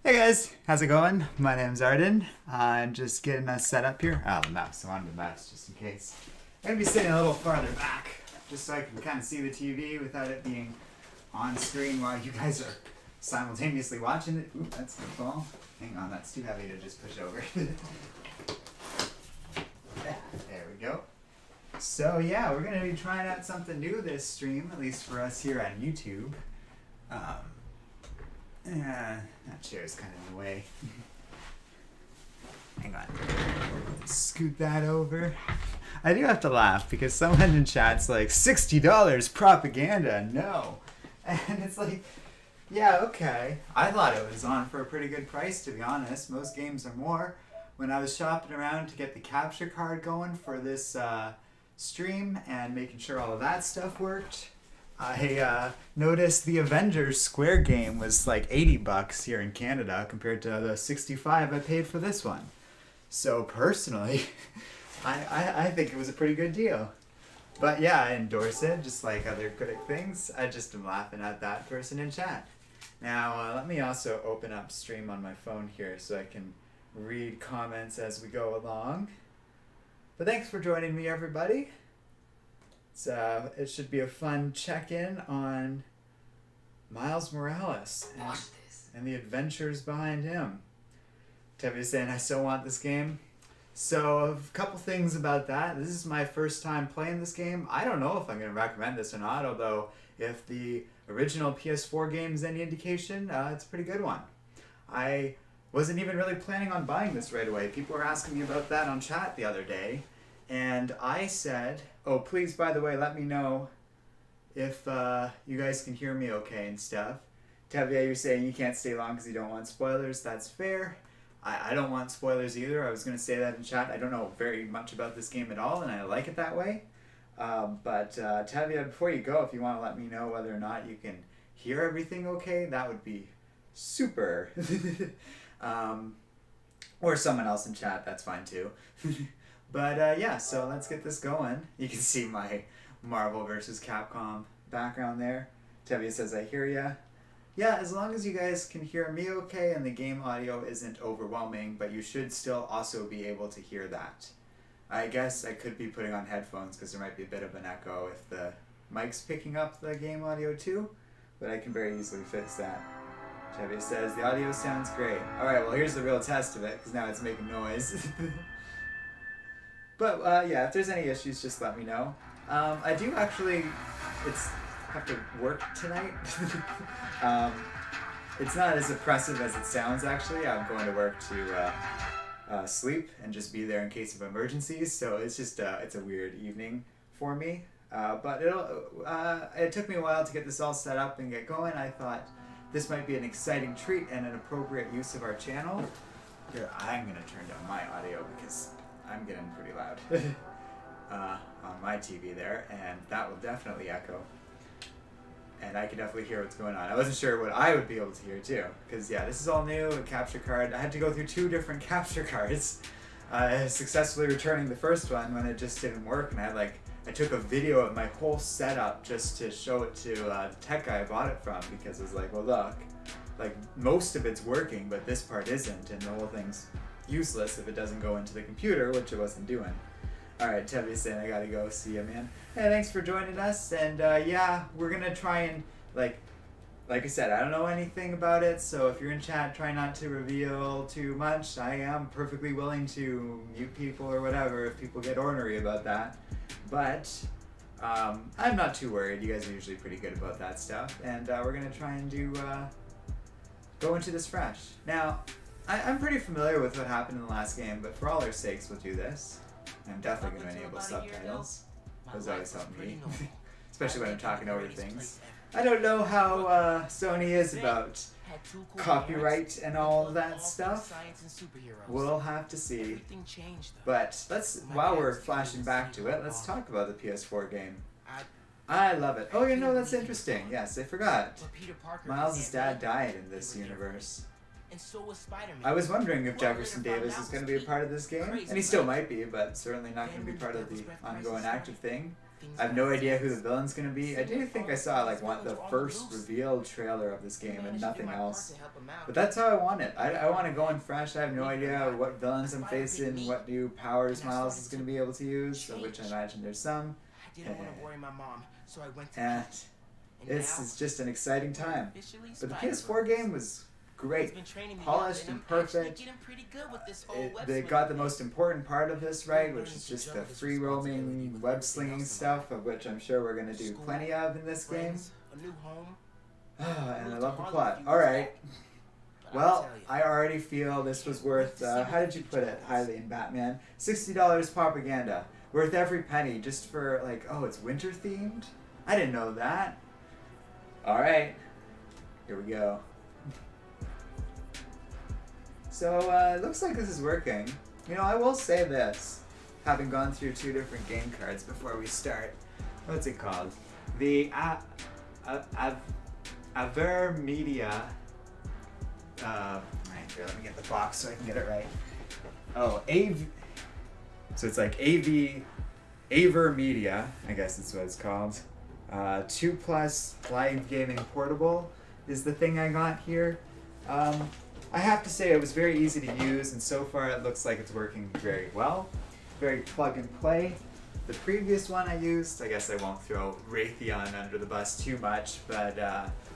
Hey guys, how's it going? My name's Arden. I'm just getting us set up here. Oh, the mouse. I wanted the mouse just in case. I'm going to be sitting a little farther back just so I can kind of see the TV without it being on screen while you guys are simultaneously watching it. Ooh, that's the ball. Hang on, that's too heavy to just push over. There we go. So yeah, we're going to be trying out something new this stream, at least for us here on YouTube. Yeah, that chair's kind of in the way. Hang on. Scoot that over. I do have to laugh because someone in chat's like, $60 propaganda, no. And it's like, yeah, okay. I thought it was on for a pretty good price, to be honest. Most games are more. When I was shopping around to get the capture card going for this stream and making sure all of that stuff worked, I noticed the Avengers Square game was like $80 here in Canada compared to the $65 I paid for this one. So personally, I think it was a pretty good deal. But yeah, I endorse it, just like other critic things. I just am laughing at that person in chat. Now, let me also open up stream on my phone here so I can read comments as we go along. But thanks for joining me, everybody. It should be a fun check-in on Miles Morales and the adventures behind him. Tevi's saying, I still want this game. So, a couple things about that. This is my first time playing this game. I don't know if I'm going to recommend this or not, although if the original PS4 game is any indication, it's a pretty good one. I wasn't even really planning on buying this right away. People were asking me about that on chat the other day. And I said, oh, please, by the way, let me know if you guys can hear me okay and stuff. Tevye, you're saying you can't stay long because you don't want spoilers. That's fair. I don't want spoilers either. I was going to say that in chat. I don't know very much about this game at all, and I like it that way. But Tevye, before you go, if you want to let me know whether or not you can hear everything okay, that would be super. Or someone else in chat, that's fine too. But yeah, so let's get this going. You can see my Marvel vs. Capcom background there. Tevye says, I hear ya. Yeah, as long as you guys can hear me okay and the game audio isn't overwhelming, but you should still also be able to hear that. I guess I could be putting on headphones because there might be a bit of an echo if the mic's picking up the game audio too, but I can very easily fix that. Tevye says, the audio sounds great. Alright, well here's the real test of it, because now it's making noise. But yeah, if there's any issues, just let me know. I do actually have to work tonight. It's not as oppressive as it sounds, actually. I'm going to work to sleep and just be there in case of emergencies. So it's just it's a weird evening for me. But it took me a while to get this all set up and get going. I thought this might be an exciting treat and an appropriate use of our channel. Here, I'm going to turn down my audio because I'm getting pretty loud on my TV there, and that will definitely echo. And I can definitely hear what's going on. I wasn't sure what I would be able to hear too, because yeah, this is all new, a capture card. I had to go through 2 different capture cards, successfully returning the first one when it just didn't work, and I took a video of my whole setup just to show it to the tech guy I bought it from, because I was like, well look, like most of it's working, but this part isn't, and the whole thing's useless if it doesn't go into the computer, which it wasn't doing. Alright, Tevye's saying I gotta go. See ya, man. Hey, thanks for joining us, and yeah, we're gonna try and, like I said, I don't know anything about it, so if you're in chat, try not to reveal too much. I am perfectly willing to mute people or whatever if people get ornery about that, but I'm not too worried. You guys are usually pretty good about that stuff, and we're gonna try and go into this fresh. Now, I'm pretty familiar with what happened in the last game, but for all our sakes, we'll do this. I'm definitely going to enable subtitles. Those always help me, especially when I'm talking over things. I don't know how Sony is about copyright and all of that stuff. We'll have to see. But while we're flashing back to it, let's talk about the PS4 game. I love it. Oh, you know, that's interesting. Yes, I forgot. Miles' dad died in this universe. I was wondering if Jefferson Davis is going to be a part of this game, and he still might be, but certainly not going to be part of the ongoing active thing. I have no idea who the villain's gonna be. I do think I saw like the first revealed trailer of this game and nothing else. But that's how I want it. I want to go in fresh. I have no idea what villains I'm facing, what new powers Miles is gonna be able to use, of which I imagine there's some. And it's just an exciting time. But the PS4 game was great, polished and perfect. They got the most important part of this right, which is just the free roaming web slinging stuff, of which I'm sure we're going to do plenty of in this game. And I love the plot. Alright. Well, I already feel this was worth, how did you put it, highly in Batman? $60 propaganda. Worth every penny just for, like, oh, it's winter themed? I didn't know that. Alright. Here we go. So, it looks like this is working. You know, I will say this, having gone through 2 different game cards before we start. What's it called? The Avermedia. Right here, let me get the box so I can get it right. Oh, so it's like Avermedia, I guess that's what it's called. 2+ live gaming portable is the thing I got here. I have to say it was very easy to use, and so far it looks like it's working very well. Very plug and play. The previous one I used, I guess I won't throw Raytheon under the bus too much, but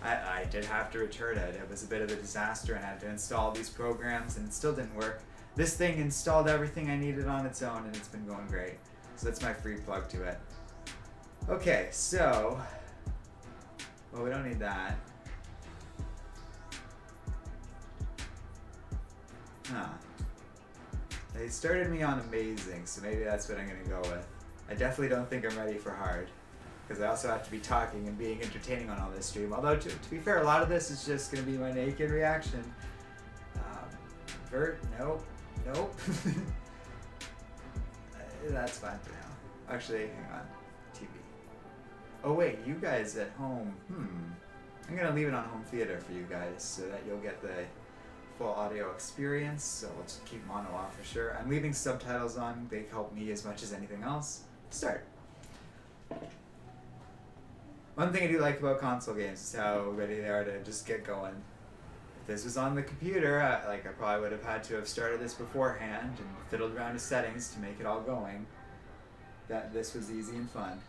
I did have to return it. It was a bit of a disaster, and I had to install these programs, and it still didn't work. This thing installed everything I needed on its own, and it's been going great. So that's my free plug to it. Okay, so... well, we don't need that. Huh. They started me on amazing, so maybe that's what I'm going to go with. I definitely don't think I'm ready for hard, because I also have to be talking and being entertaining on all this stream. Although, to be fair, a lot of this is just going to be my naked reaction. Vert, nope, nope. That's fine for now. Actually, hang on. TV. Oh wait, you guys at home, I'm going to leave it on home theater for you guys, so that you'll get the full audio experience, so we'll just keep mono off for sure. I'm leaving subtitles on. They help me as much as anything else. Start. One thing I do like about console games is how ready they are to just get going. If this was on the computer, I probably would have had to have started this beforehand and fiddled around with settings to make it all going. This was easy and fun.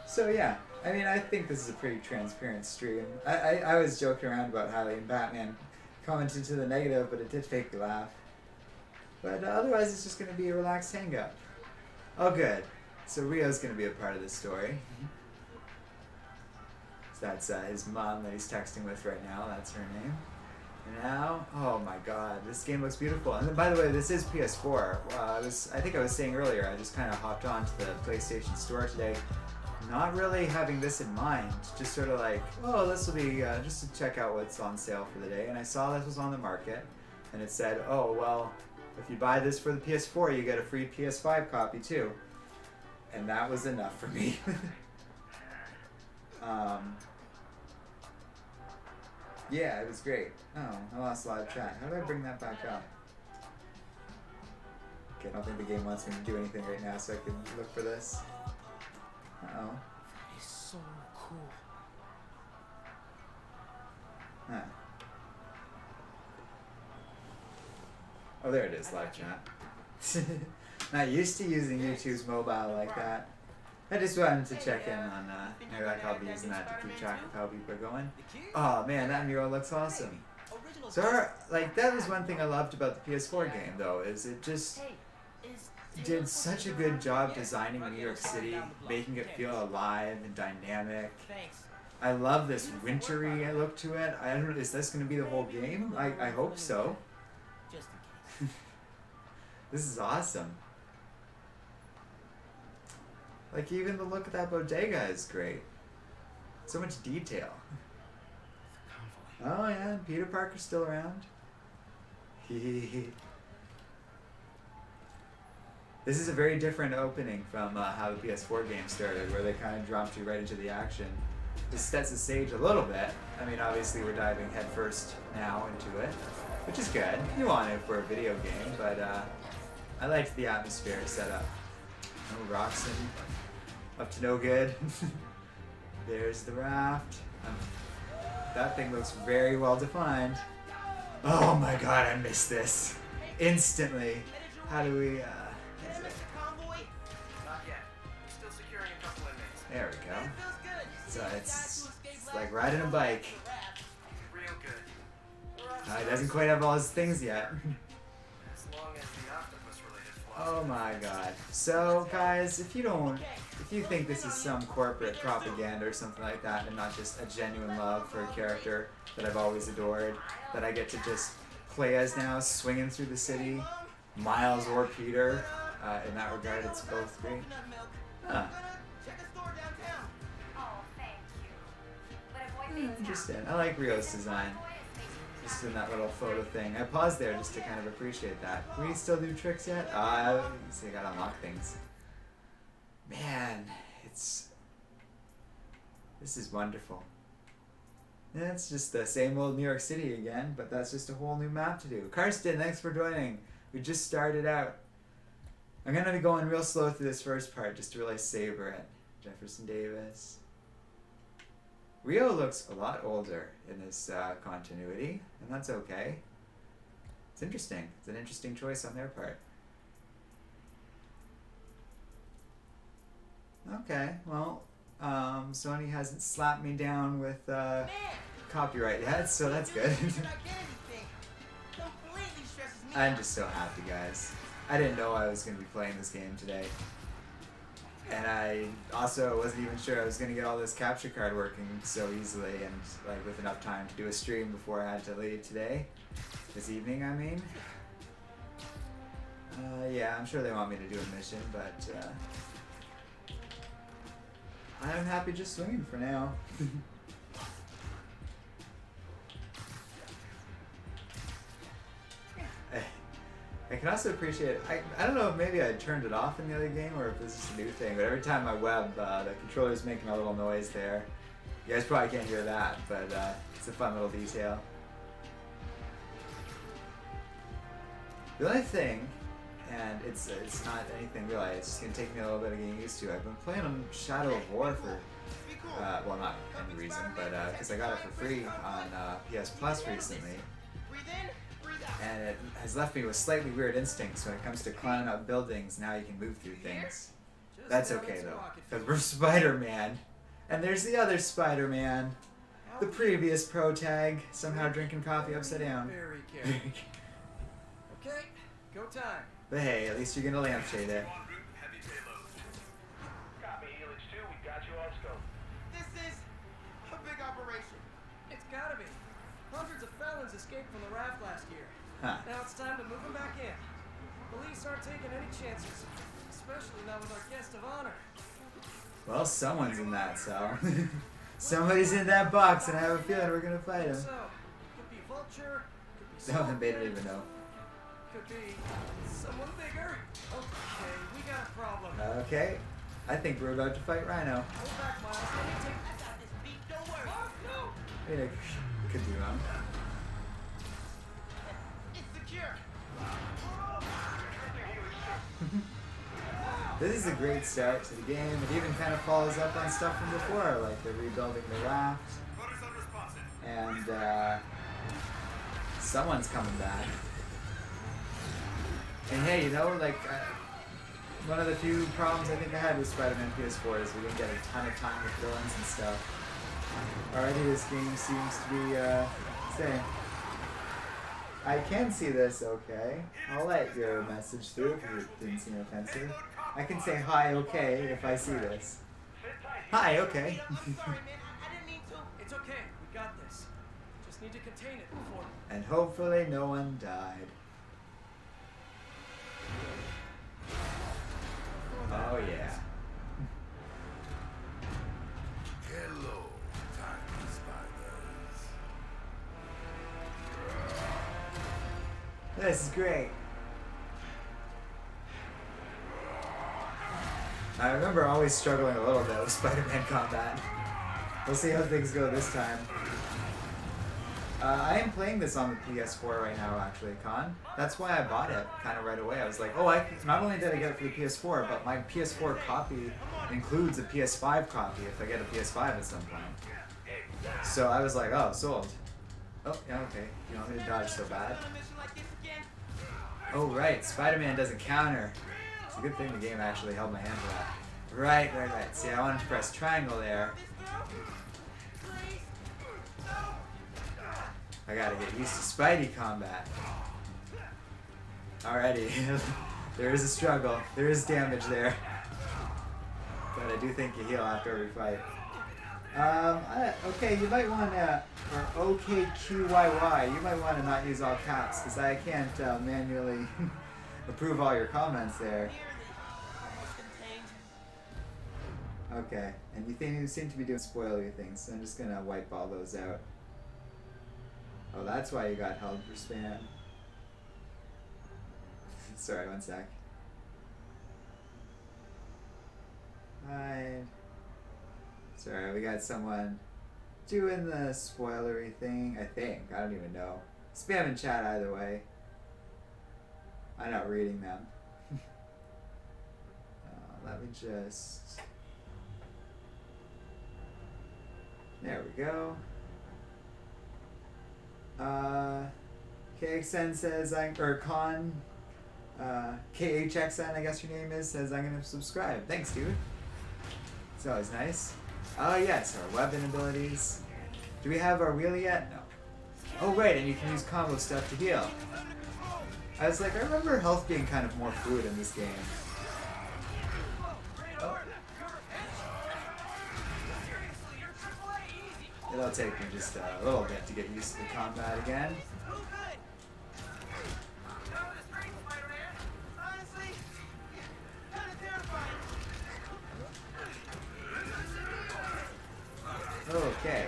So yeah, I mean, I think this is a pretty transparent stream. I was joking around about Harley and Batman commenting to the negative, but it did make me laugh. But otherwise, it's just going to be a relaxed hangout. Oh, good. So Rio's going to be a part of this story. So that's his mom that he's texting with right now. That's her name. And now, oh my god, this game looks beautiful. And then, by the way, this is PS4. I think I was saying earlier, I just kind of hopped onto the PlayStation Store today. Not really having this in mind, just sort of like, oh, this will be just to check out what's on sale for the day. And I saw this was on the market, and it said, oh, well, if you buy this for the PS4, you get a free PS5 copy too. And that was enough for me. Yeah, it was great. Oh, I lost live chat. How do I bring that back up? Okay, I don't think the game wants me to do anything right now, so I can look for this. Uh-oh. That is so cool. Huh. Oh, there it is, live chat. Not used to using YouTube's mobile like that. I just wanted to check in on, maybe I'll be using that to keep track of how people are going. Oh man, that mural looks awesome. So, that was one thing I loved about the PS4 game, though, is it just did such a good job designing New York City, making it feel alive and dynamic. I love this wintry look to it. I don't know, is this going to be the whole game? I hope so. This is awesome. Like, even the look of that bodega is great. So much detail. Oh yeah, Peter Parker's still around. This is a very different opening from how the PS4 game started, where they kind of dropped you right into the action. This sets the stage a little bit. I mean, obviously we're diving headfirst now into it, which is good. You want it for a video game, but I liked the atmosphere set up. No Roxon. Up to no good. There's the raft. That thing looks very well defined. Oh my god, I missed this. Instantly. How do we, There we go. So it's like riding a bike. He doesn't quite have all his things yet. Oh my god. So guys, if you think this is some corporate propaganda or something like that and not just a genuine love for a character that I've always adored, that I get to just play as now, swinging through the city, Miles or Peter, in that regard it's both great. Huh. Interesting. I like Rio's design. Just in that little photo thing. I paused there just to kind of appreciate that. Can we still do tricks yet? So you gotta unlock things. Man, this is wonderful. And it's just the same old New York City again, but that's just a whole new map to do. Karsten, thanks for joining. We just started out. I'm gonna be going real slow through this first part just to really savor it. Jefferson Davis. Rio looks a lot older in this continuity, and that's okay. It's interesting. It's an interesting choice on their part. Okay, well, Sony hasn't slapped me down with copyright yet, so that's good. I'm just so happy, guys. I didn't know I was going to be playing this game today. And I also wasn't even sure I was going to get all this capture card working so easily and like with enough time to do a stream before I had to leave today. This evening, I mean. Yeah, I'm sure they want me to do a mission, but I'm happy just swinging for now. I can also appreciate it. I don't know if maybe I turned it off in the other game or if this is a new thing, but every time I web, the controller's making a little noise there. You guys probably can't hear that, but it's a fun little detail. The only thing, and it's not anything really, it's just going to take me a little bit of getting used to. I've been playing on Shadow of War for, well, not any reason, but because I got it for free on PS Plus recently. And it has left me with slightly weird instincts when it comes to climbing up buildings. Now you can move through things. That's okay though, because we're Spider-Man. And there's the other Spider-Man. The previous pro tag, somehow drinking coffee upside down. Okay, go time. But hey, at least you're gonna lampshade it. This is a big operation. It's gotta be. Hundreds of felons escaped from the raft last year. Huh. Now it's time to move them back in. Police aren't taking any chances, especially not with our guest of honor. Well, someone's in that cell. Somebody's in that box, and I have a feeling we're gonna fight him. So, could be Vulture, could be No, someone they didn't even know. could be someone bigger. Okay, we got a problem. Okay, I think we're about to fight Rhino. Hold back, Miles. Let me take. I got this beat, don't worry. Oh, no! Yeah, could be wrong. It's secure. This is a great start to the game. It even kind of follows up on stuff from before, like the rebuilding the raft. And someone's coming back. And hey, you know, like one of the few problems I think I had with Spider-Man PS4 is we didn't get a ton of time with villains and stuff. Already this game seems to be saying, I can see this, okay. I'll let your message through if it didn't seem offensive. I can say hi, okay, if I see this. Hi, okay. I'm sorry, man. I didn't mean to. It's okay. We got this. Just need to contain it before. And hopefully no one died. Oh yeah. Hello, tiny spiders. This is great. I remember always struggling a little bit with Spider-Man combat. We'll see how things go this time. I am playing this on the PS4 right now, actually, Con. That's why I bought it kind of right away. I was like, oh, not only did I get it for the PS4, but my PS4 copy includes a PS5 copy if I get a PS5 at some point. So I was like, oh, sold. Oh, yeah, okay. You don't need to dodge so bad. Oh, right. Spider-Man doesn't counter. It's a good thing the game actually held my hand for that. Right. See, I wanted to press triangle there. I gotta get used to Spidey combat. Alrighty. There is a struggle. There is damage there. But I do think you heal after every fight. Okay, you might want to, or OKQYY, you might want to not use all caps, because I can't manually approve all your comments there. Okay, and you seem to be doing spoilery things, so I'm just going to wipe all those out. Oh, that's why you got held for spam. Sorry, one sec. Hi. Sorry, we got someone doing the spoilery thing, I think. I don't even know. Spam in chat either way. I'm not reading them. Let me just... There we go. KXN says, Con, KHXN, I guess your name is, says I'm gonna subscribe. Thanks, dude. It's always nice. Oh yes, our weapon abilities. Do we have our wheel yet? No. Oh right, and you can use combo stuff to heal. I was like, I remember health being kind of more fluid in this game. Oh. It'll take me just a little bit to get used to the combat again. Okay.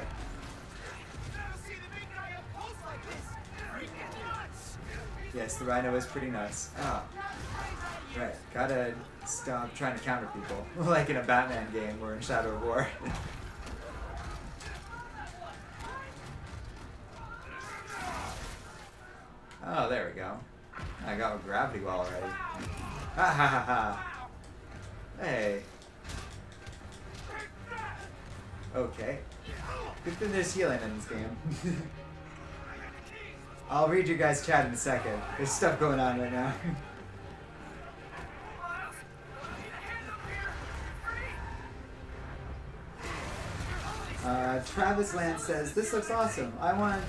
Yes, the rhino is pretty nuts. Ah. Right, gotta stop trying to counter people. Like in a Batman game or in Shadow of War. Oh, there we go. I got a gravity well already. Ha ha ha ha. Hey. Okay. Good thing there's healing in this game. I'll read your guys' chat in a second. There's stuff going on right now. Travis Lance says, this looks awesome. I want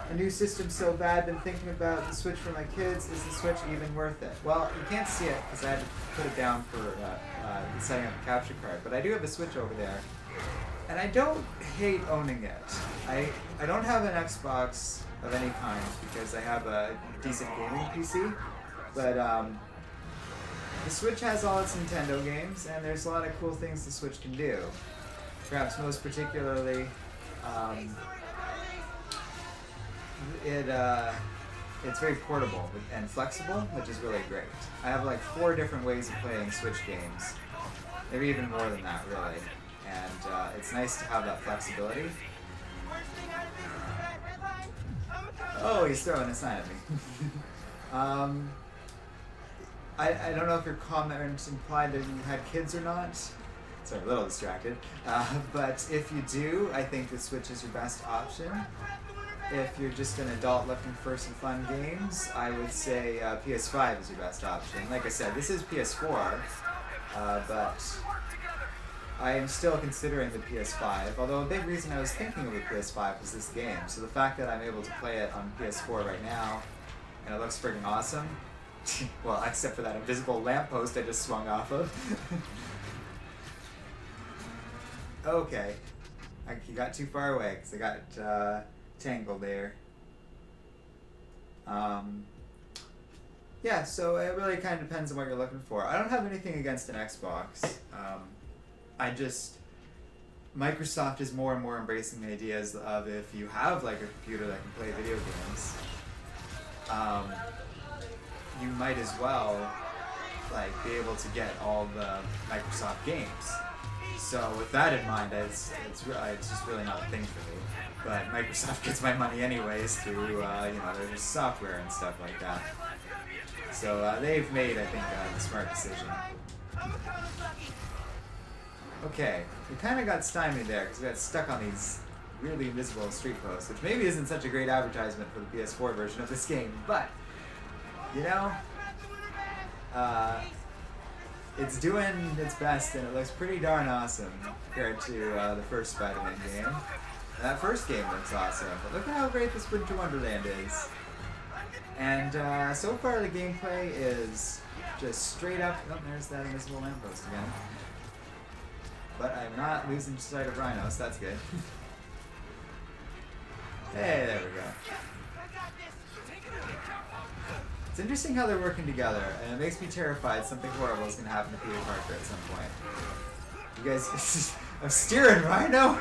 a new system so bad. Been thinking about the Switch for my kids. Is the Switch even worth it? Well, you can't see it because I had to put it down for setting up a capture card. But I do have a Switch over there. And I don't hate owning it. I don't have an Xbox of any kind because I have a decent gaming PC. But the Switch has all its Nintendo games, and there's a lot of cool things the Switch can do. Perhaps most particularly, it's very portable and flexible, which is really great. I have like 4 different ways of playing Switch games. Maybe even more than that, really. And it's nice to have that flexibility. Oh, he's throwing a sign at me. I don't know if your comment implied that you had kids or not. Sorry, a little distracted. But if you do, I think the Switch is your best option. If you're just an adult looking for some fun games, I would say PS5 is your best option. Like I said, this is PS4, but I am still considering the PS5, although a big reason I was thinking of the PS5 was this game. So the fact that I'm able to play it on PS4 right now, and it looks friggin' awesome, well, except for that invisible lamppost I just swung off of. Okay, he got too far away because I got tangled there. Yeah, so it really kind of depends on what you're looking for. I don't have anything against an Xbox. Microsoft is more and more embracing the ideas of if you have like a computer that can play video games, you might as well like be able to get all the Microsoft games. So with that in mind, it's just really not a thing for me. But Microsoft gets my money anyways through you know, their software and stuff like that. So they've made, I think, the smart decision. Okay, we kind of got stymied there because we got stuck on these really invisible street posts, which maybe isn't such a great advertisement for the PS4 version of this game, but you know, it's doing its best and it looks pretty darn awesome compared to the first Spider-Man game. That first game looks awesome, but look at how great this Winter Wonderland is. And so far the gameplay is just straight up. Oh, there's that invisible lamppost again. But I'm not losing sight of Rhino, so that's good. Hey, there we go. It's interesting how they're working together, and it makes me terrified something horrible is going to happen to Peter Parker at some point. You guys, I'm steering Rhino!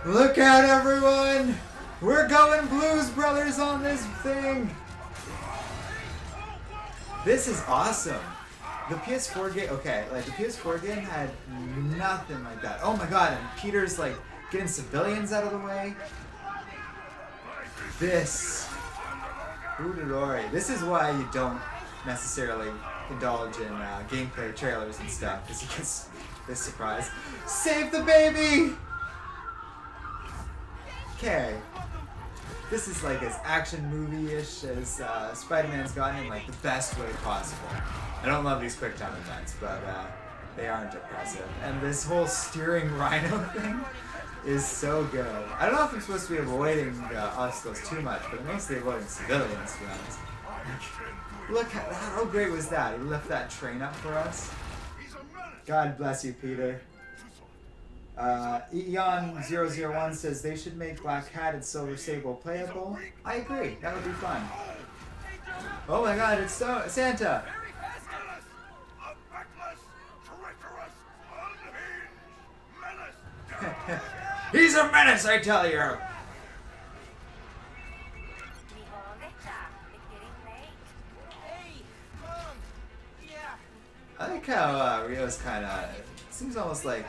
Look out, everyone! We're going Blues Brothers on this thing! This is awesome! The PS4 game, okay, like the PS4 game had nothing like that. Oh my god, and Peter's like getting civilians out of the way. This, Udalori. This is why you don't necessarily indulge in gameplay trailers and stuff, because you get this surprise. Save the baby! Okay. This is like as action movie-ish as Spider-Man's gotten in like the best way possible. I don't love these quick time events, but they aren't impressive. And this whole steering Rhino thing is so good. I don't know if I'm supposed to be avoiding obstacles too much, but I'm mostly avoiding civilians, to be honest. Look, how great was that? He left that train up for us. God bless you, Peter. Eon001 says they should make Black Hat and Silver Sable playable. I agree, that would be fun. Oh my god, it's Santa! He's a menace, I tell you! I like how Rio's kind of seems almost like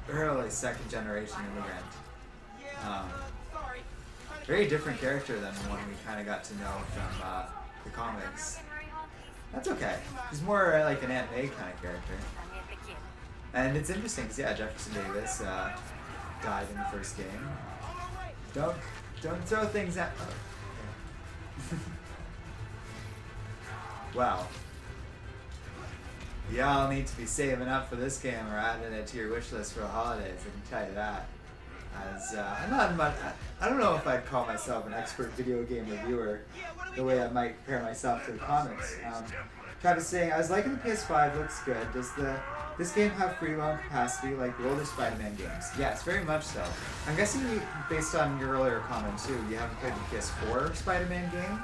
early second generation immigrant. Very different character than the one we kind of got to know from the comics. That's okay. He's more like an Aunt May kind of character. And it's interesting because yeah, Jefferson Davis died in the first game. Don't throw things at. Oh. Wow. Y'all need to be saving up for this game or adding it to your wish list for the holidays. I can tell you that. As I'm not much. I don't know if I'd call myself an expert video game reviewer the way I might compare myself to the comics. Kind of saying, I was liking the PS5. Looks good. Does this game have free roam capacity like the older Spider-Man games? Yes, very much so. I'm guessing based on your earlier comment too, you haven't played the PS4 Spider-Man game.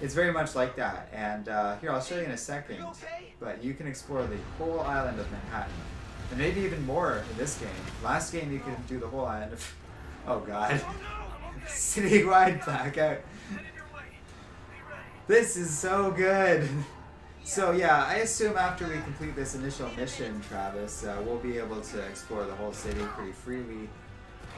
It's very much like that, and here, I'll show you in a second, but you can explore the whole island of Manhattan, and maybe even more in this game. Last game, you could do the whole island of, oh god, city-wide blackout. This is so good. So yeah, I assume after we complete this initial mission, Travis, we'll be able to explore the whole city pretty freely.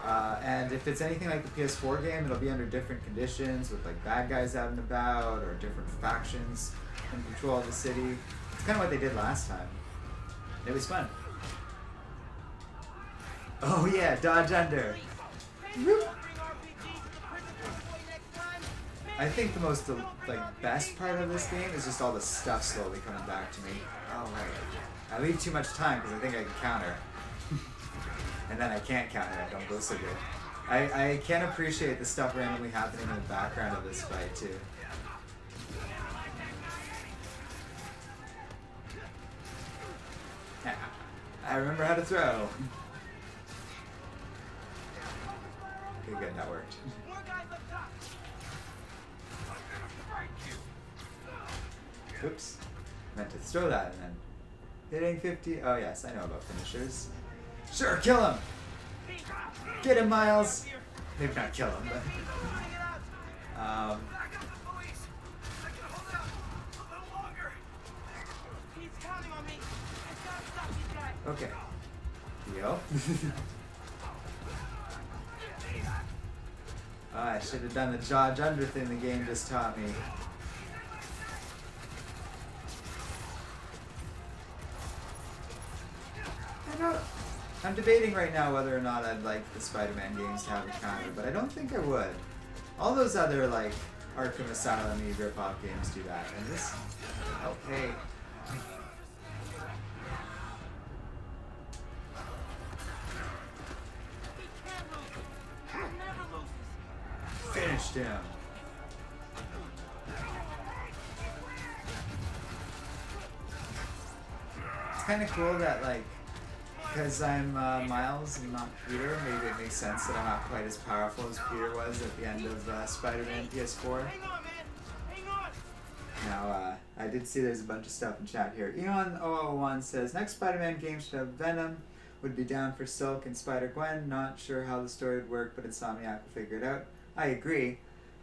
And if it's anything like the PS4 game, it'll be under different conditions with like bad guys out and about or different factions in control of the city. It's kind of what they did last time. It was fun. Oh yeah, dodge under. Whoop. I think the most best part of this game is just all the stuff slowly coming back to me. Oh right. I leave too much time because I think I can counter. And then I can't counter, I don't go so good. I can appreciate the stuff randomly happening in the background of this fight too. I remember how to throw. Okay, good, that worked. Oops. Meant to throw that and then hitting 50. Oh yes, I know about finishers. Sure, kill him! Get him, Miles! Maybe not kill him, but... Okay. Yo. Oh, I should have done the dodge under thing the game just taught me. I'm debating right now whether or not I'd like the Spider-Man games to have a counter, but I don't think I would. All those other, like, Arkham Asylum-y rip-off games do that, and this... Oh, hey. Finished him. It's kind of cool that, like, because I'm Miles and not Peter, maybe it makes sense that I'm not quite as powerful as Peter was at the end of Spider-Man PS4. Hang on, man. Hang on. Now, I did see there's a bunch of stuff in chat here. Eon001 says, next Spider-Man game should have Venom. Would be down for Silk and Spider-Gwen. Not sure how the story would work, but Insomniac will figure it out. I agree.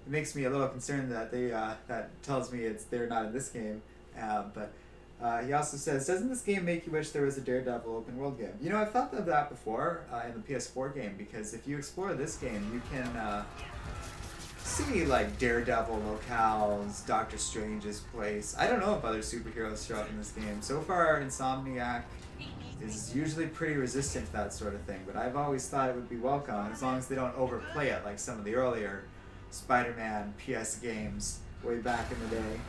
It makes me a little concerned that they that tells me they're not in this game. But he also says, doesn't this game make you wish there was a Daredevil open world game? You know, I've thought of that before in the PS4 game, because if you explore this game, you can see like Daredevil locales, Doctor Strange's place. I don't know if other superheroes show up in this game. So far, Insomniac is usually pretty resistant to that sort of thing, but I've always thought it would be welcome as long as they don't overplay it like some of the earlier Spider-Man PS games way back in the day.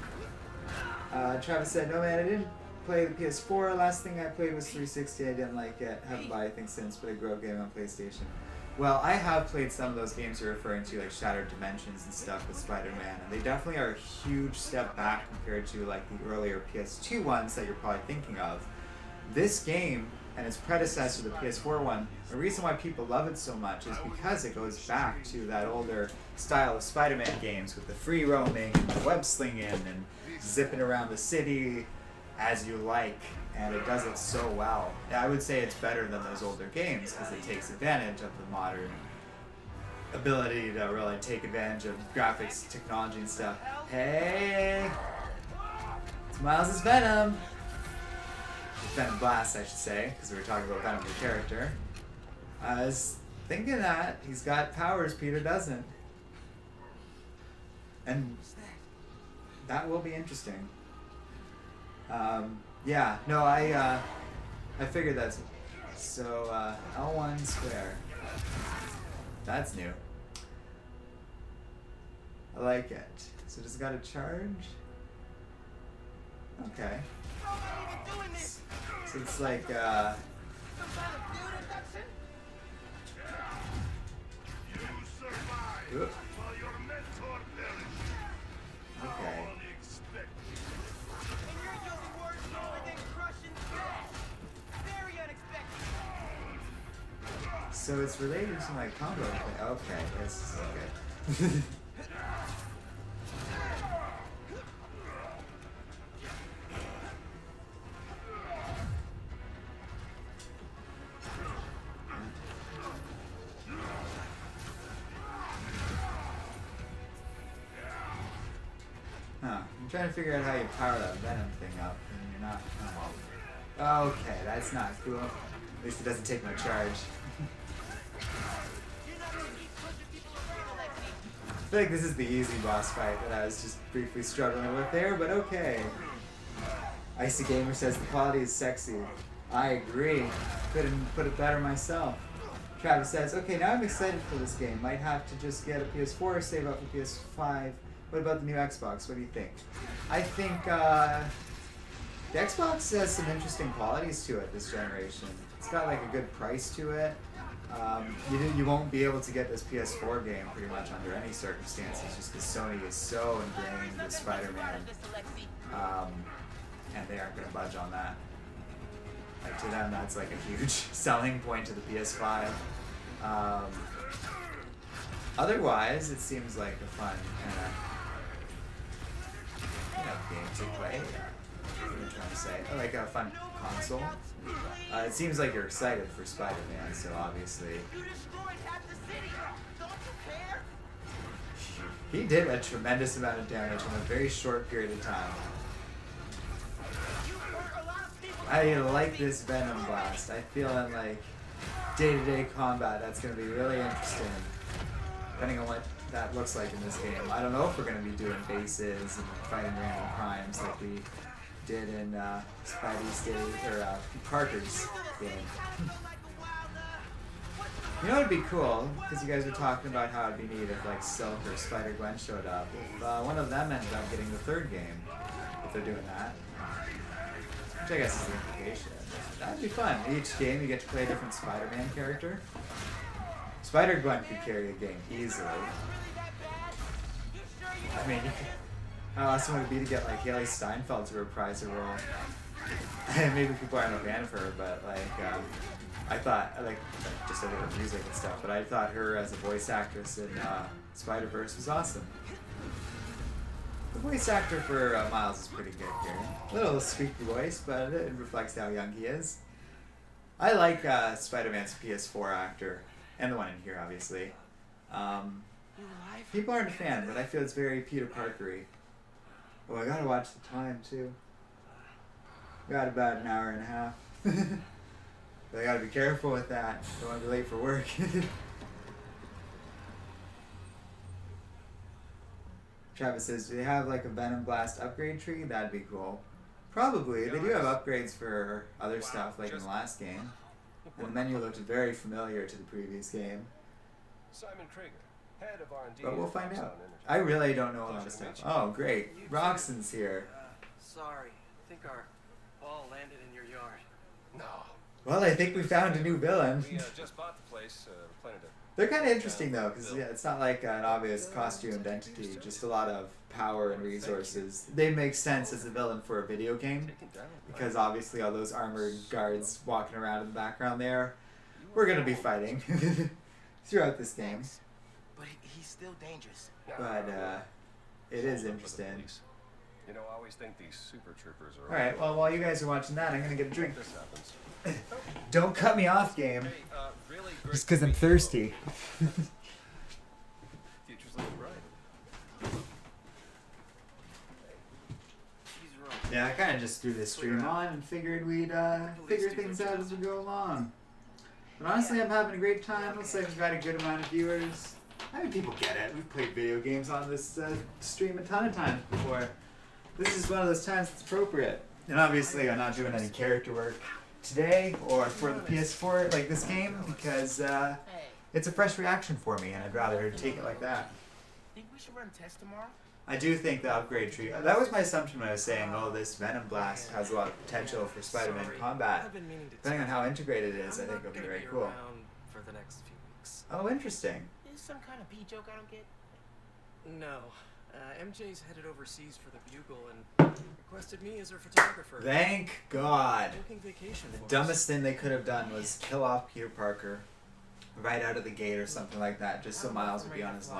Travis said, no man, I didn't play the PS4. Last thing I played was 360. I didn't like it. Haven't bought anything since, but I grew up gaming on PlayStation. Well, I have played some of those games you're referring to, like Shattered Dimensions and stuff with Spider-Man, and they definitely are a huge step back compared to like the earlier PS2 ones that you're probably thinking of. This game and its predecessor, the PS4 one, the reason why people love it so much is because it goes back to that older style of Spider-Man games with the free roaming and the web slinging and zipping around the city as you like, and it does it so well. I would say it's better than those older games because it takes advantage of the modern ability to really take advantage of graphics, technology, and stuff. Hey! It's Miles' Venom! Venom Blast, I should say, because we were talking about Venom, the character. I was thinking that he's got powers Peter doesn't. And that will be interesting. Yeah, no, I figured that's... So, L1 square. That's new. I like it. So just got a charge? Okay. So it's like, Some kind of field induction? Oop. While your mentor perished. Okay. Unexpected. And you're using words other than crushing trash. Very unexpected. So it's related to my combo thing. Okay, this is okay. Huh. I'm trying to figure out how you power that Venom thing up, and you're not. Oh. Okay, that's not cool. At least it doesn't take no charge. You're not gonna keep pushing people around like me. I feel like this is the easy boss fight that I was just briefly struggling with there, but okay. Icy Gamer says the quality is sexy. I agree. Couldn't put it better myself. Travis says, okay, now I'm excited for this game. Might have to just get a PS4 or save up for PS5. What about the new Xbox? What do you think? I think the Xbox has some interesting qualities to it this generation. It's got like a good price to it. You won't be able to get this PS4 game pretty much under any circumstances just because Sony is so ingrained with Spider-Man. And they aren't going to budge on that. Like to them, that's like a huge selling point to the PS5. Otherwise, it seems like a fun game to play. What am I trying to say? Like a fun console. It seems like you're excited for Spider-Man, so obviously You destroyed half the city. Don't you care? he did a tremendous amount of damage in a very short period of time. You hurt a lot of people I like this Venom Blast. I feel in like day-to-day combat that's going to be really interesting, depending on what that looks like in this game. I don't know if we're going to be doing bases and fighting random crimes like we did in Spidey's day, or Parker's game. You know what would be cool, because you guys were talking about how it'd be neat if like Silk or Spider-Gwen showed up. If one of them ended up getting the third game, if they're doing that. Which I guess is the implication. That'd be fun. Each game you get to play a different Spider-Man character. Spider-Gwen could carry a game easily. I mean, how awesome would it be to get like Haley Steinfeld to reprise her role? Maybe people aren't a fan of her, but like, I thought, like, just over her music and stuff, but I thought her as a voice actress in Spider-Verse was awesome. The voice actor for Miles is pretty good here. A little squeaky voice, but it reflects how young he is. I like Spider-Man's PS4 actor, and the one in here, obviously. People aren't a fan, but I feel it's very Peter Parker-y. Oh, I gotta watch the time, too. Got about an hour and a half. But I gotta be careful with that. Don't want to be late for work. Travis says, do they have like a Venom Blast upgrade tree? That'd be cool. Probably. They do have upgrades for other stuff, like in the last game. And the menu looked very familiar to the previous game. Simon Krieger, head of R&D. But we'll find out. I really don't know a lot of stuff. Oh, great. Roxanne's here. Sorry. I think our ball landed in your yard. No. Well, I think we found a new villain. We just bought the place. Planning to. They're kind of interesting though, because yeah, it's not like an obvious costumed entity, just a lot of power and resources. They make sense as a villain for a video game, because obviously all those armored guards walking around in the background there, we're going to be fighting throughout this game. But he's still dangerous. But it is interesting. You know, I always think these super troopers are. Alright, well, while you guys are watching that, I'm going to get a drink. This happens. Don't cut me off, game. Hey, really great Just because to I'm meet you. thirsty. Future's looking bright. He's wrong. Yeah, I kind of just threw this stream on and figured we'd figure things out as we go along. But honestly, I'm having a great time. Looks like we've got a good amount of viewers. I mean, people get it. We've played video games on this stream a ton of times before. This is one of those times that's appropriate. And obviously, I'm not doing any character work today or for the PS4 like this game because it's a fresh reaction for me, and I'd rather take it like that. Think we should run tests tomorrow? I do think the upgrade tree. That was my assumption when I was saying, oh, this Venom Blast has a lot of potential for Spider-Man combat. I've been meaning to Depending on how integrated it is, I I'm think not it'll be gonna very cool. around for the next few weeks. Oh, interesting. Is some kind of pee joke I don't get? No. MJ's headed overseas for the Bugle and requested me as her photographer. Thank God. Booking vacation The for us. dumbest thing they could have done was kill off Peter Parker right out of the gate or something like that, just so Miles would be on his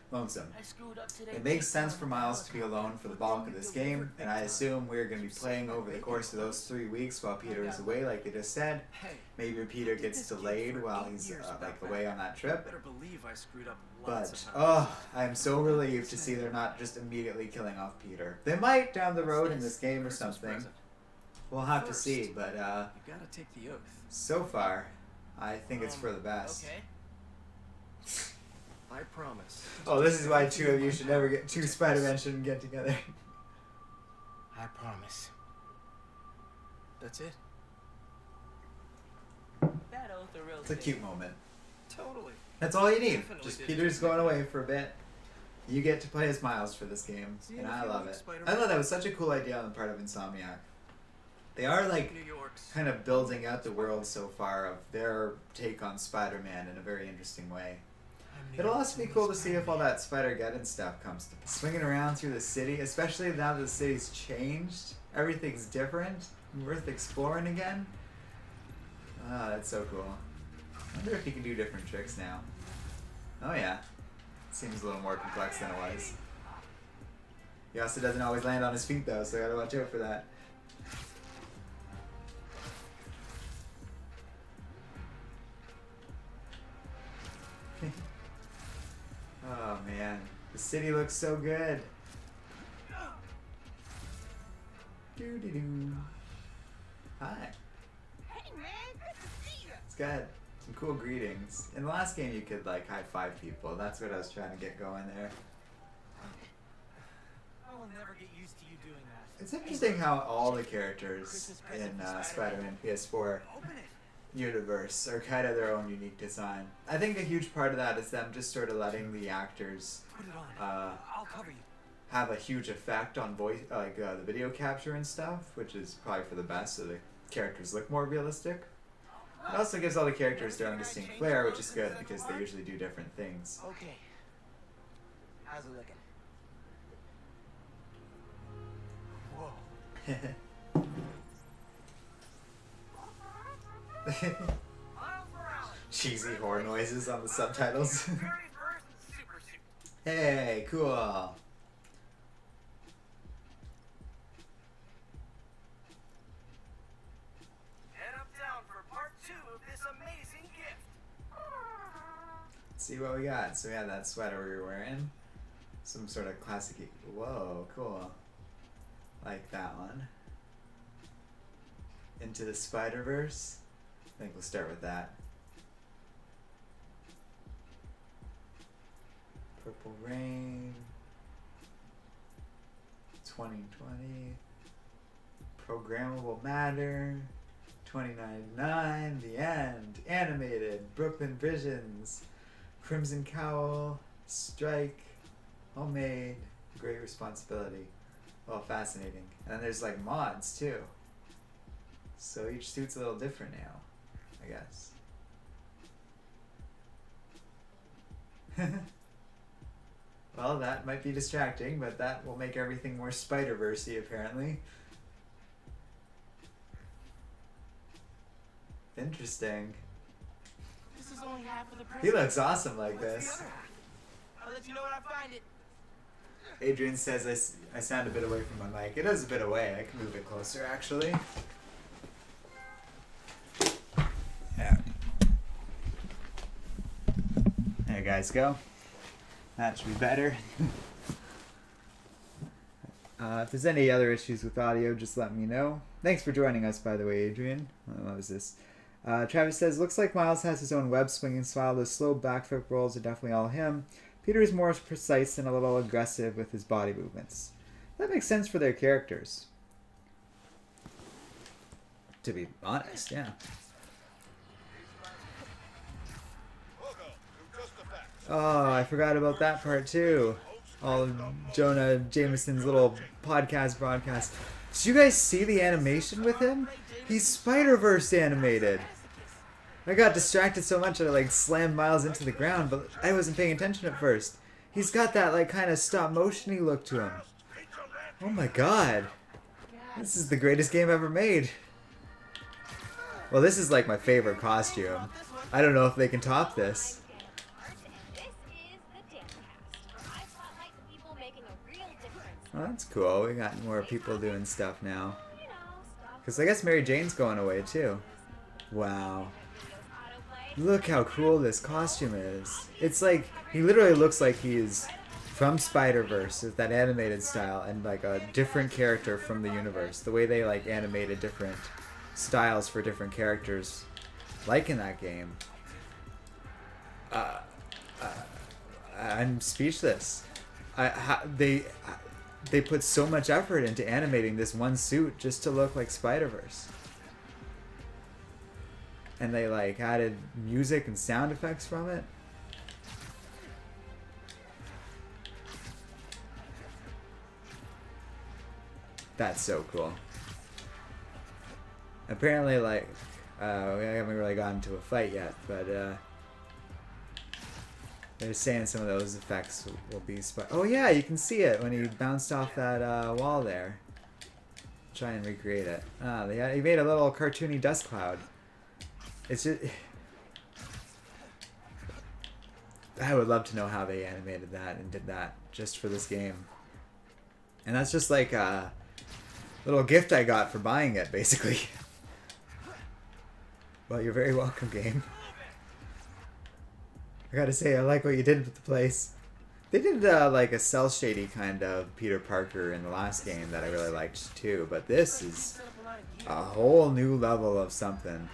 lonesome. I screwed up today. It makes sense for Miles to be alone for the bulk of this game, and I assume we're going to be playing over the course of those 3 weeks while Peter is away, like they just said. Hey, Maybe Peter gets delayed while he's like away on that I trip. better believe I screwed up lots But, of times. oh, I'm so relieved to see they're not just immediately killing off Peter. They might down the road in this game or Christmas something. present. We'll have to First, see, but You gotta take the oath. so far, I think it's for the best. Okay. I promise. Oh, this is why two of you should never get, two Spider-Men shouldn't get together. I promise. That's it. That oath a real It's a cute moment. Totally. That's all you need. Definitely Just did. Peter's going away for a bit. You get to play as Miles for this game, See you and in a I few love weeks, it. Spider-Man. I thought that was such a cool idea on the part of Insomniac. They are like New York's. kind of building out the world so far of their take on Spider-Man in a very interesting way. It'll also be cool to see if all that Spider-Geddon stuff comes to swinging around through the city, especially now that the city's changed. Everything's different and worth exploring again. Ah, that's so cool. I wonder if you can do different tricks now. Oh yeah. Seems a little more complex than it was. He also doesn't always land on his feet though, so I gotta watch out for that. Oh man, the city looks so good. Doo doo doo. Hi. Hey, man, good to see you. It's got some cool greetings. In the last game, you could like high five people. That's what I was trying to get going there. I will never get used to you doing that. It's interesting how all the characters in Spider-Man PS4 Open it. universe are kind of their own unique design. I think a huge part of that is them just sort of letting the actors Put it on. I'll cover you. have a huge effect on voice, the video capture and stuff, which is probably for the best, so the characters look more realistic. It also gives all the characters their own distinct flair, which is good because they usually do different things. Okay. How's it looking? Whoa. Cheesy horror noises on the subtitles. Very first super suit. Hey, cool. Head uptown for part 2 of this amazing gift. Let's see what we got. So we had that sweater we were wearing. Some sort of classic. Whoa, cool. Like that one. Into the Spider-Verse. I think we'll start with that. Purple Rain. 2020. Programmable Matter. 2099. The End. Animated. Brooklyn Visions. Crimson Cowl. Strike. Homemade. Great Responsibility. Well, fascinating. And then there's like mods too. So each suit's a little different now, I guess. Well, that might be distracting, but that will make everything more Spider-Verse-y apparently. Interesting. This is only half of the present. He looks awesome like What's the this. other half? I'll let you know when I find it. Adrian says I sound a bit away from my mic. It is a bit away. I can move it closer, actually. Yeah. There you guys go. That should be better. If there's any other issues with audio, just let me know. Thanks for joining us, by the way, Adrian. What was this? Travis says, looks like Miles has his own web swinging style. Those slow backflip rolls are definitely all him. Peter is more precise and a little aggressive with his body movements. That makes sense for their characters. To be honest, yeah. Oh, I forgot about that part too. All of Jonah Jameson's little podcast broadcast. Did you guys see the animation with him? He's Spider-Verse animated. I got distracted so much that I like slammed Miles into the ground, but I wasn't paying attention at first. He's got that like kind of stop motion-y look to him. Oh my god. This is the greatest game ever made. Well, this is like my favorite costume. I don't know if they can top this. Oh, that's cool. We got more people doing stuff now. Because I guess Mary Jane's going away too. Wow. Look how cool this costume is. It's like, he literally looks like he's from Spider-Verse, with that animated style, and like a different character from the universe. The way they like animated different styles for different characters, like in that game. I'm speechless. They put so much effort into animating this one suit just to look like Spider-Verse. And they like added music and sound effects from it. That's so cool. Apparently, like, we haven't really gotten to a fight yet, but they're saying some of those effects will be oh yeah, you can see it when he bounced off that wall there. Try and recreate it. He made a little cartoony dust cloud. It's just, I would love to know how they animated that and did that just for this game. And that's just like a little gift I got for buying it, basically. Well, you're very welcome, game. I gotta say, I like what you did with the place. They did like a cell shady kind of Peter Parker in the last game that I really liked too, but this is gear. A whole new level of something.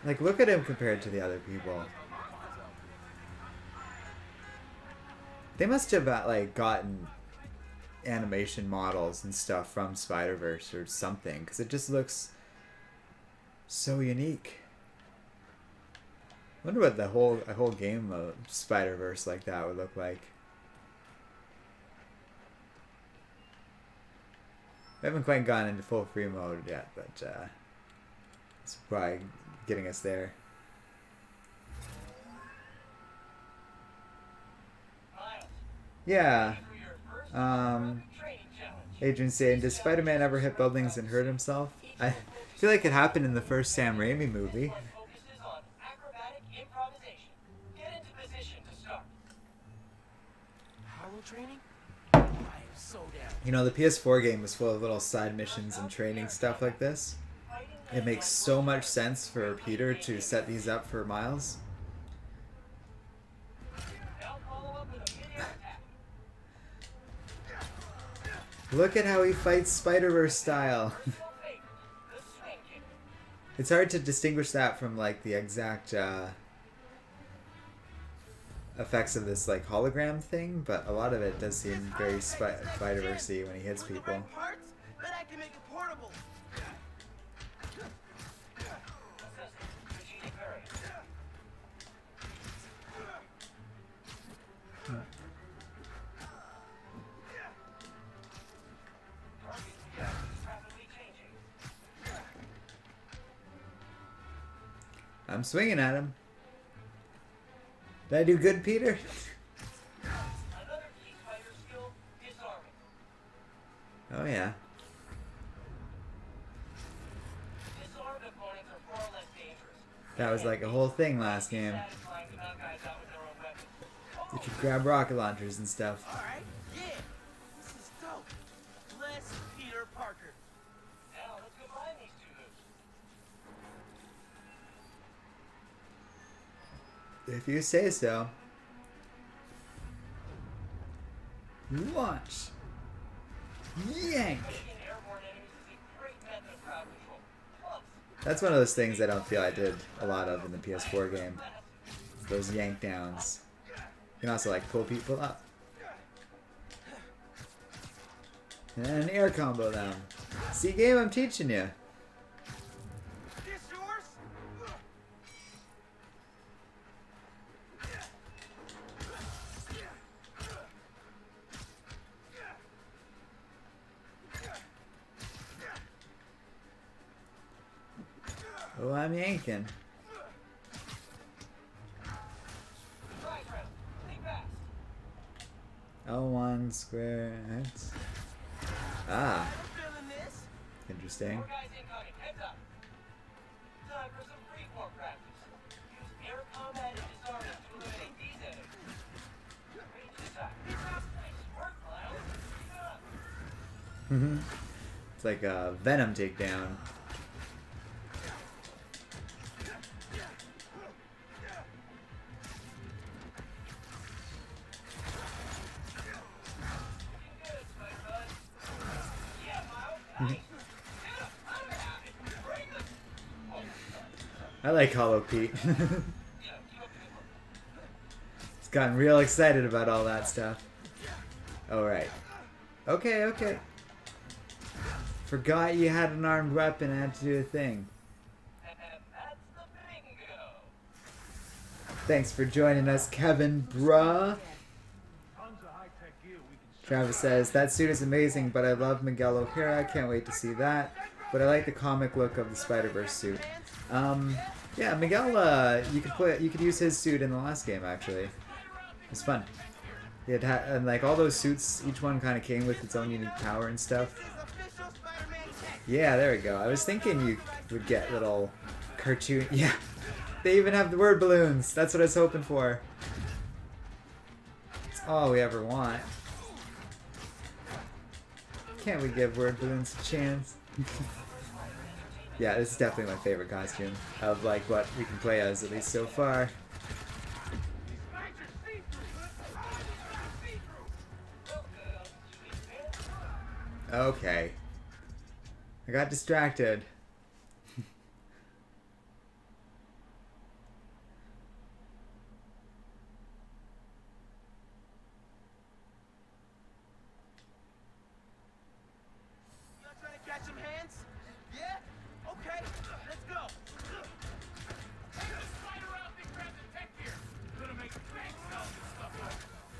Like, look at him compared to the other people. They must have like gotten animation models and stuff from Spider-Verse or something, because it just looks so unique. I wonder what a whole game of Spider-Verse like that would look like. We haven't quite gone into full free mode yet, but it's probably getting us there. Yeah. Adrian saying, does Spider-Man ever hit buildings and hurt himself? I feel like it happened in the first Sam Raimi movie. You know, the PS4 game was full of little side missions and training stuff like this. It makes so much sense for Peter to set these up for Miles. Look at how he fights Spider-Verse style. It's hard to distinguish that from like the exact effects of this like hologram thing, but a lot of it does seem very Spider-Verse-y when he hits people. I'm swinging at him. Did I do good, Peter? Oh yeah. That was like a whole thing last game. You could grab rocket launchers and stuff. Alright, yeah. This is dope. Bless Peter Parker. Now let's combine these two moves. If you say so. Launch. Yank. That's one of those things I don't feel I did a lot of in the PS4 game. Those yank downs. You can also like pull people up. And air combo them. See, game, I'm teaching you. This yours? Oh, I'm yanking. L1 square X. Ah, Feeling this? interesting. More guys incoming. Heads up. Time for some freeform practice. Use air combat and disarming to eliminate these enemies. Reach this side. Nice work, Miles. Keep it up. It's like a Venom takedown. I like Hollow Pete. He's gotten real excited about all that stuff. Alright. Okay, okay. Forgot you had an armed weapon and had to do a thing. Thanks for joining us, Kevin, bruh. Travis says, that suit is amazing, but I love Miguel O'Hara. Can't wait to see that. But I like the comic look of the Spider-Verse suit. Yeah, Miguel, you could use his suit in the last game, actually. It's fun. And like all those suits, each one kind of came with its own unique power and stuff. Yeah, there we go. I was thinking you would get little cartoon... Yeah, they even have the word balloons. That's what I was hoping for. It's all we ever want. Can't we give word balloons a chance? Yeah, this is definitely my favorite costume of like what we can play as, at least so far. Okay. I I got distracted. You not trying to catch some hands? Yeah? Okay, let's go. Hey, the spider out and grab the tech gear. Gonna make bank selling this stuff.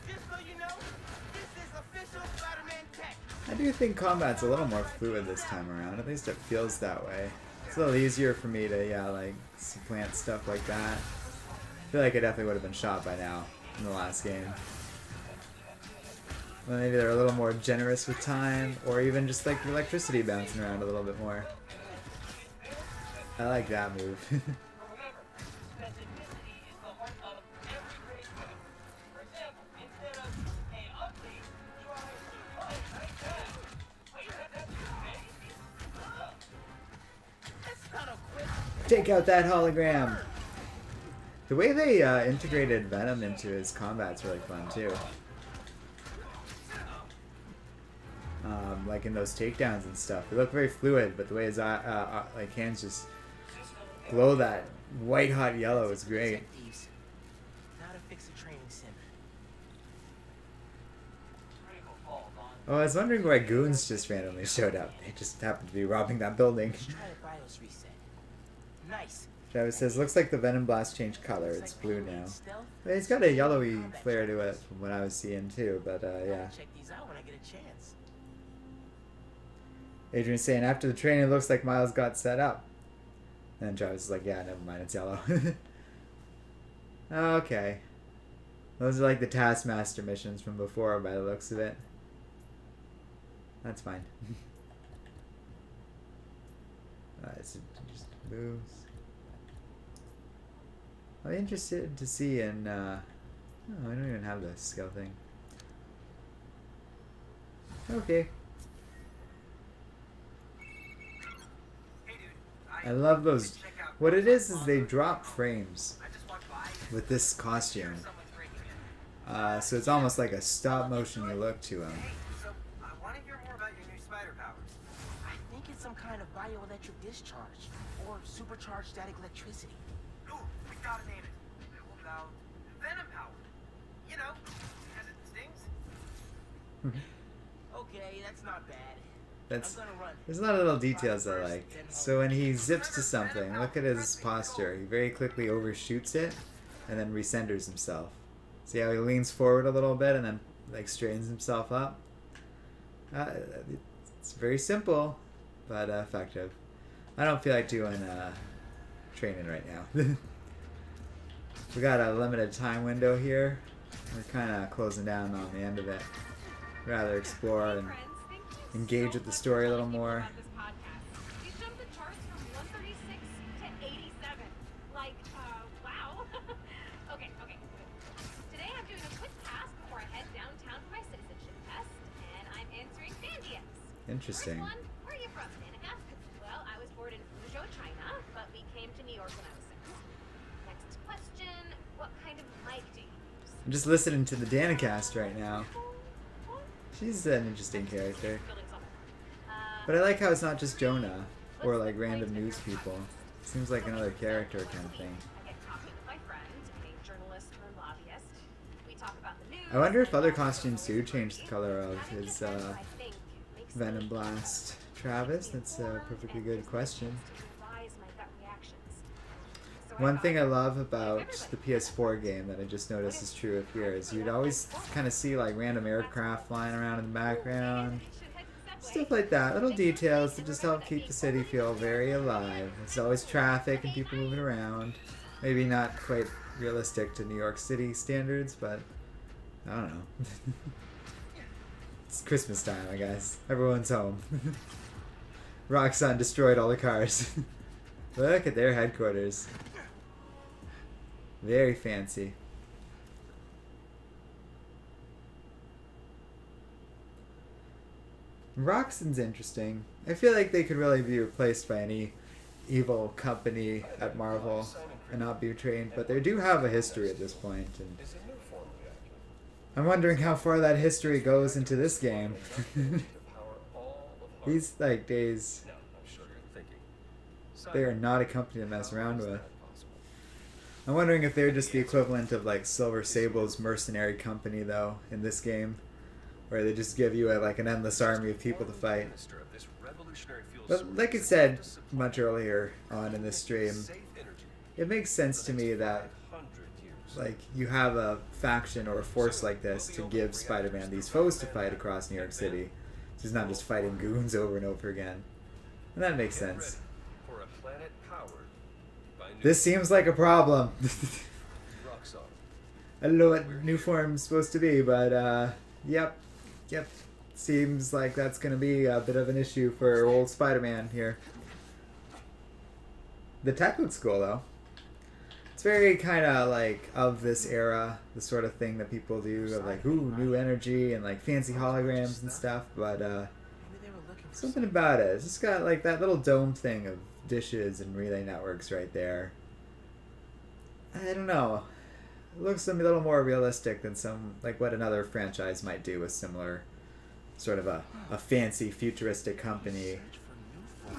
Just so you know, this is official Spider-Man tech. I do think combat's a little more fluid this time around. At least it feels that way. It's a little easier for me to, yeah, like, supplant stuff like that. I feel like I definitely would have been shot by now in the last game. Well, maybe they're a little more generous with time, or even just like the electricity bouncing around a little bit more. I like that move. Remember, specificity is the heart of every great move. For example, instead of, hey, ugly, try, oh, nice job. Wait, that's okay? That's not a quick... Take out that hologram! The way they integrated Venom into his combat's really fun too. Like in those takedowns and stuff, they look very fluid, but the way his like hands just glow that white hot yellow is great. How to fix a training sim. Oh, I was wondering why goons just randomly showed up. They just happened to be robbing that building. Try the BIOS reset. Nice. Travis says, looks like the Venom Blast changed color. It's blue now. But it's got a yellowy flare to it from what I was seeing too, but yeah. Check these out when I get a chance. Adrian's saying, after the training, it looks like Miles got set up. And then Travis is like, yeah, never mind, it's yellow. Okay. Those are like the Taskmaster missions from before by the looks of it. That's fine. So it just moves. I'm interested to see in, oh, I don't even have the skill thing. Okay. I love those. What it is they drop frames with this costume. So it's almost like a stop motion look to him. So, I want to hear more about your new spider powers. I think it's some kind of bioelectric discharge, or supercharged static electricity. Ooh, we gotta name it. What about venom power? You know, because it stings. Okay, that's not bad. That's, I'm gonna run. there's a lot of little details I like. So when he zips to something, look at his posture. He very quickly overshoots it and then recenters himself. See how he leans forward a little bit and then like straightens himself up? It's very simple, but effective. I don't feel like doing training right now. We got a limited time window here. We're kind of closing down on the end of it. Rather explore and engage with the story a little more. You jumped the charts from 136 to 87. Like, wow. Okay. Today I'm doing a quick task before I head downtown for my citizenship test, and I'm answering fan DMs. Interesting. First one, where are you from, Danica? Well, I was born in Fuzhou, China, but we came to New York when I was 6. Next question, what kind of mic do you use? I'm just listening to the Danicast right now. She's an interesting character. But I like how it's not just Jonah or like random news people. Seems like another character kind of thing. I get coffee with my friend, a journalist turned lobbyist. We talk about the news. I wonder if other costumes do change the color of his Venom Blast. Travis, that's a perfectly good question. One thing I love about the PS4 game that I just noticed is true of here is you'd always kind of see like random aircraft flying around in the background. Stuff like that, little details that just help keep the city feel very alive. There's always traffic and people moving around. Maybe not quite realistic to New York City standards, but I don't know. It's Christmas time, I guess. Everyone's home. Roxxon destroyed all the cars. Look at their headquarters. Very fancy. Roxxon's interesting. I feel like they could really be replaced by any evil company at Marvel and not be trained, but they do have a history at this point, and It's a new form reactor. I'm wondering how far that history goes into this game. To power all of These like days, They are not a company to mess around How is with. that possible? I'm wondering if they're just the equivalent of like Silver Sable's mercenary company though in this game, where they just give you like an endless army of people to fight. Minister of this revolutionary fuel But source like I is said to supply much earlier on in this stream, safe energy it makes sense for to the me next that 500 years. like you have a faction or a force like this to give Spider-Man these foes to fight across New York City. So he's not just fighting goons over and over again. And that makes Get sense. ready for a planet powered by This seems like a problem. rock salt. I don't know what new form's supposed to be, but yep. Seems like that's gonna be a bit of an issue for old Spider-Man here. The tech looks cool though. It's very kind of like of this era, the sort of thing that people do of like, ooh, new energy and like fancy holograms and stuff. But Maybe they were looking for something about it. It's just got like that little dome thing of dishes and relay networks right there. I don't know. It looks a little more realistic than some like what another franchise might do with similar sort of a fancy futuristic company. search for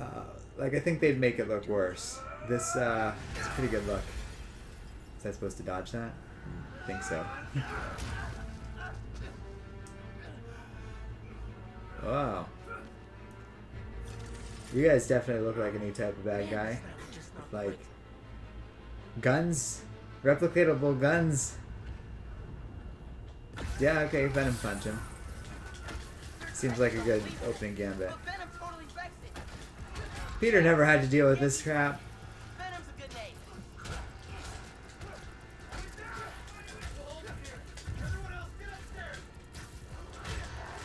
new form. Like I think they'd make it look worse. This it's a pretty good look. Is I supposed to dodge that? I think so. Wow. You guys definitely look like a new type of bad guy. Just not With, like quick. guns. Replicatable guns. Yeah, okay, Venom punch him. Seems like a good opening gambit. But Venom totally vexed it. Peter never had to deal with this crap. Venom's a good name.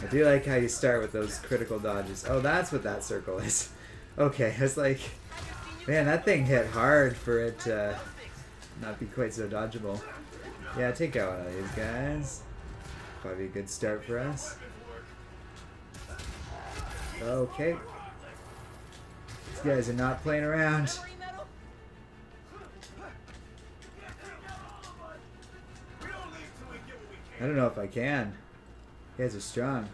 I do like how you start with those critical dodges. Oh, that's what that circle is. Okay, I was like, man, that thing hit hard for it to not be quite so dodgeable. Yeah, take out one of these guys. Probably a good start for us. Okay. These guys are not playing around. Memory metal? I don't know if I can. You guys are strong.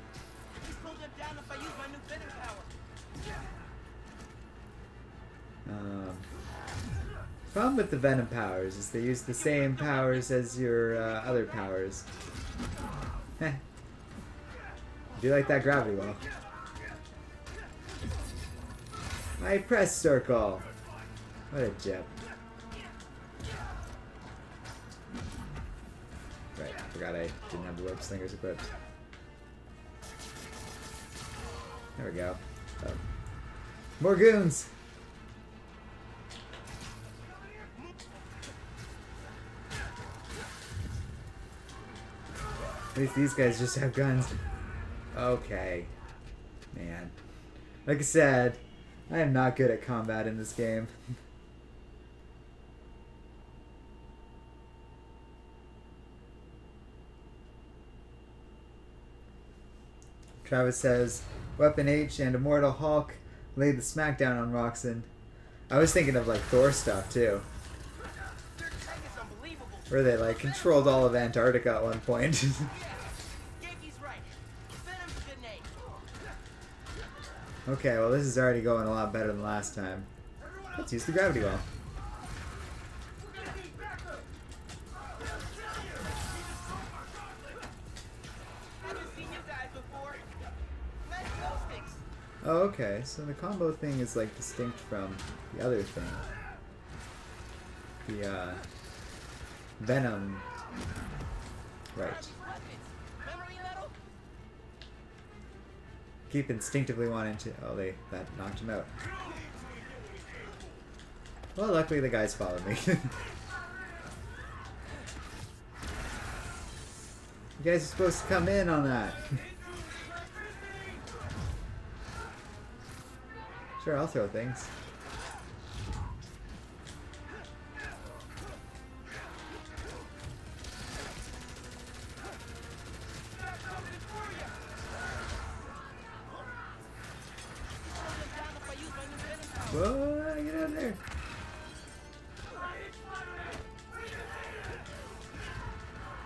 Just pull them down if I use my new Venom power. Problem with the Venom powers is they use the same powers as your other powers. Heh. I do like that gravity well. I press circle. What a jip. Right, I forgot I didn't have the web slingers equipped. There we go. Oh. More goons! At least these guys just have guns. Okay. Man. Like I said, I am not good at combat in this game. Travis says, Weapon H and Immortal Hulk laid the smackdown on Roxanne. I was thinking of like Thor stuff too. Their tech is unbelievable. Where they like controlled all of Antarctica at one point. Yankee's right. Venom's a good name. Okay, well this is already going a lot better than last time. Let's use the gravity well. Haven't seen you guys before. Nice glow sticks. Oh, okay, so the combo thing is like distinct from the other thing. The Venom. Right. Weapons. Memory metal? Keep instinctively wanting to. Oh, that knocked him out. Well, luckily the guys followed me. You guys are supposed to come in on that. Sure, I'll throw things. Whoa, get out of there.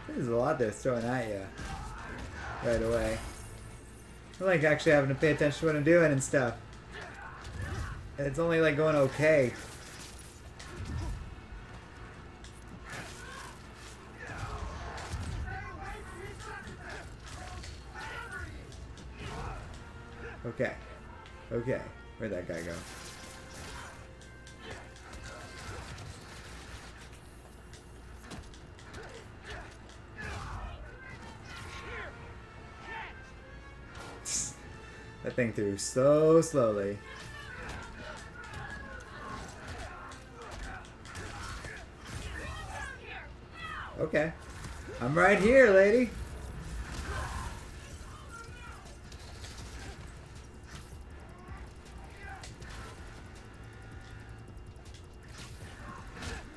There's a lot they're throwing at you right away. I like actually having to pay attention to what I'm doing and stuff. It's only like going okay. Okay. Okay. Where'd that guy go? That thing threw so slowly. Okay. I'm right here, lady.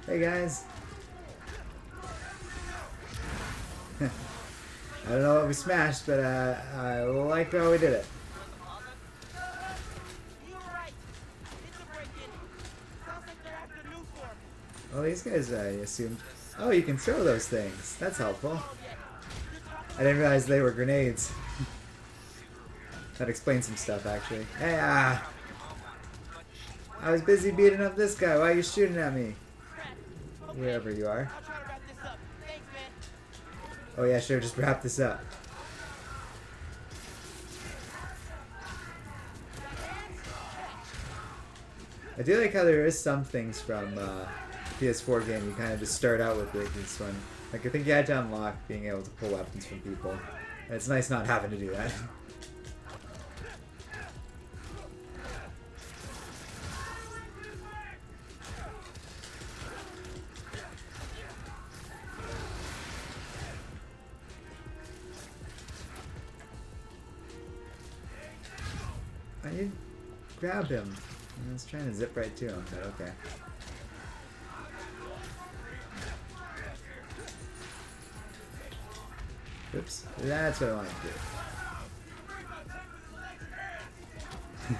Hey guys. I don't know what we smashed, but I like how we did it. Oh, these guys, I assumed. Oh, you can throw those things. That's helpful. I didn't realize they were grenades. That explains some stuff, actually. Hey, I was busy beating up this guy. Why are you shooting at me? Wherever you are. Oh yeah, sure, just wrap this up. I do like how there is some things from PS4 game you kind of just start out with this one. Like I think you had to unlock being able to pull weapons from people. And it's nice not having to do that. I need to grab him. I was trying to zip right to him, but okay. Oops, that's what I wanted to do.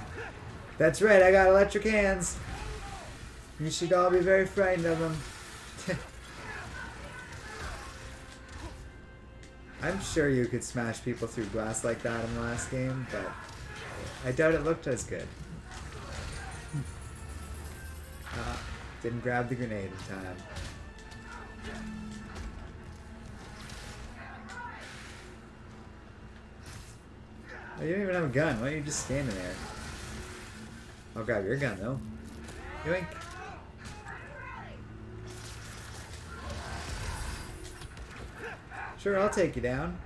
That's right, I got electric hands. You should all be very frightened of them. I'm sure you could smash people through glass like that in the last game, but I doubt it looked as good. Didn't grab the grenade in time. Oh, you don't even have a gun. Why are you just standing there? I'll grab your gun though. Yoink. Sure, I'll take you down.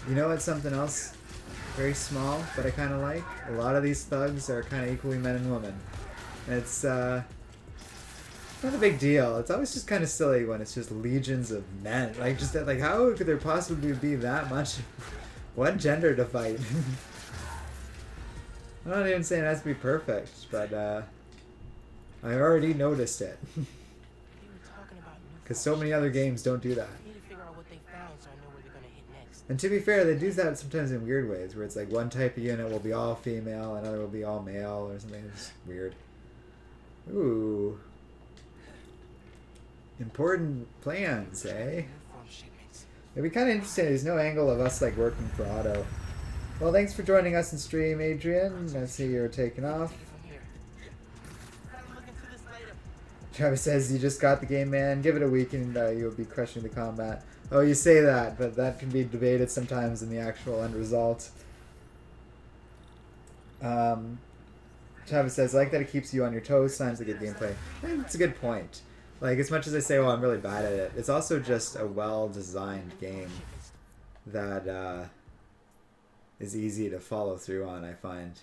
You know what's something else? Very small, but I kind of like? A lot of these thugs are kind of equally men and women. And it's not a big deal. It's always just kind of silly when it's just legions of men. Like, just like, how could there possibly be that much one gender to fight? I'm not even saying it has to be perfect, but I already noticed it. Because so many other games don't do that. And to be fair, they do that sometimes in weird ways, where it's like one type of unit will be all female, another will be all male, or something. It's weird. Ooh. Important plans, eh? It'd be kind of interesting. There's no angle of us like working for Otto. Well, thanks for joining us in stream, Adrian. I see you're taking off. Travis says you just got the game, man. Give it a week and you'll be crushing the combat. Oh, you say that, but that can be debated sometimes in the actual end result. Travis says, I like that it keeps you on your toes. Signs of good gameplay. I think it's a good point. Like, as much as I say, well, I'm really bad at it, it's also just a well-designed game that is easy to follow through on, I find.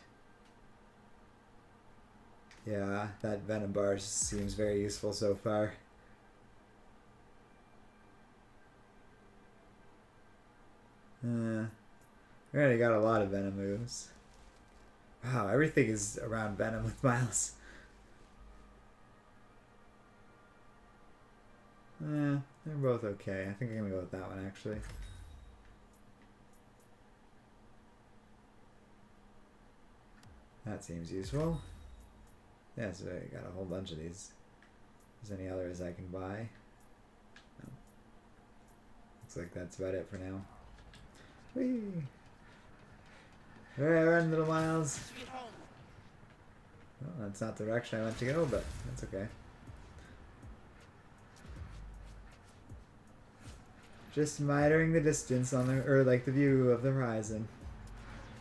Yeah, that Venom bar seems very useful so far. We already got a lot of Venom moves. Wow, everything is around Venom with Miles. They're both okay. I think I'm gonna go with that one, actually. That seems useful. Yeah, so I got a whole bunch of these. Is there any others I can buy? No. Looks like that's about it for now. Whee! Alright, run, little Miles. Sweet home. Well, that's not the direction I went to go, but that's okay. Just admiring the distance on the, or like the view of the horizon.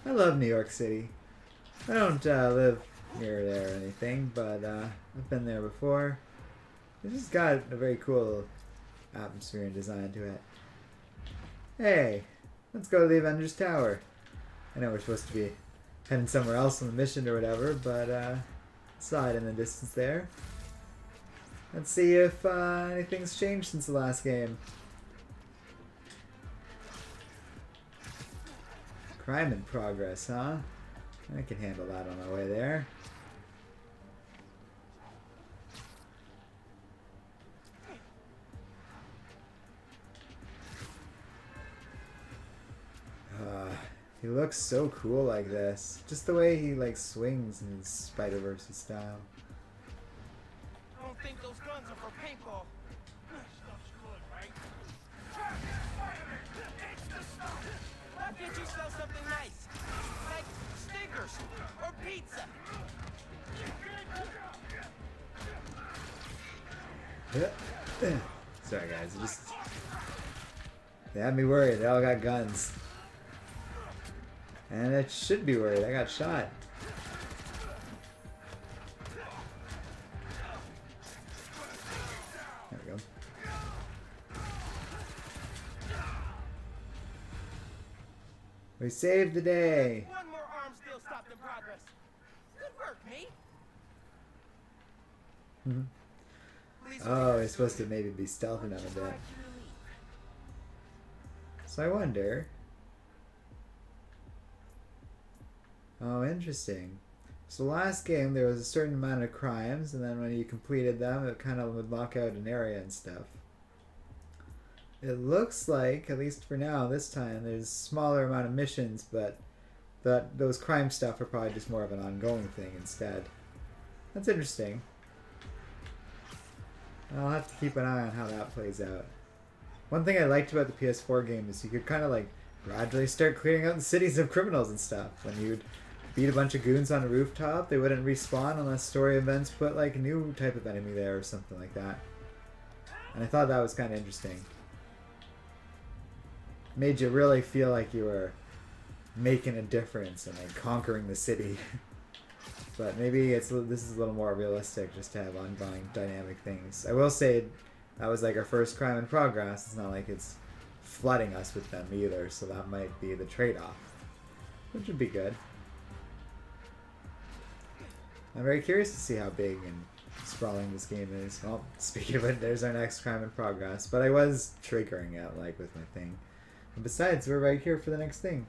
I love New York City. I don't live near there or anything, but I've been there before. It's just got a very cool atmosphere and design to it. Hey, let's go to the Avengers Tower. I know we're supposed to be heading somewhere else on the mission or whatever, but saw it in the distance there. Let's see if anything's changed since the last game. Crime in progress, huh? I can handle that on my way there. He looks so cool like this. Just the way he like swings in his Spider-Verse style. I don't think those guns are for paintball. Stuff's good, right? Why can't you sell something nice? Like Snickers or pizza? Sorry guys, they had me worried. They all got guns. And it should be worried. I got shot. There we go. We saved the day. One more arm still stopped in progress. Good work, mate. Please Oh, we're supposed to maybe be stealthing them a bit. So I wonder. Oh, interesting. So last game there was a certain amount of crimes, and then when you completed them, it kind of would lock out an area and stuff. It looks like, at least for now, this time, there's a smaller amount of missions, but those crime stuff are probably just more of an ongoing thing instead. That's interesting. I'll have to keep an eye on how that plays out. One thing I liked about the PS4 game is you could kind of like gradually start clearing out the cities of criminals and stuff. When you'd beat a bunch of goons on a rooftop, they wouldn't respawn unless story events put like a new type of enemy there or something like that. And I thought that was kind of interesting. Made you really feel like you were making a difference and like conquering the city. But maybe this is a little more realistic, just to have ongoing dynamic things. I will say that was like our first crime in progress. It's not like it's flooding us with them either, so that might be the trade-off, which would be good. I'm very curious to see how big and sprawling this game is. Well, speaking of it, there's our next crime in progress. But I was triggering it like with my thing. And besides, we're right here for the next thing.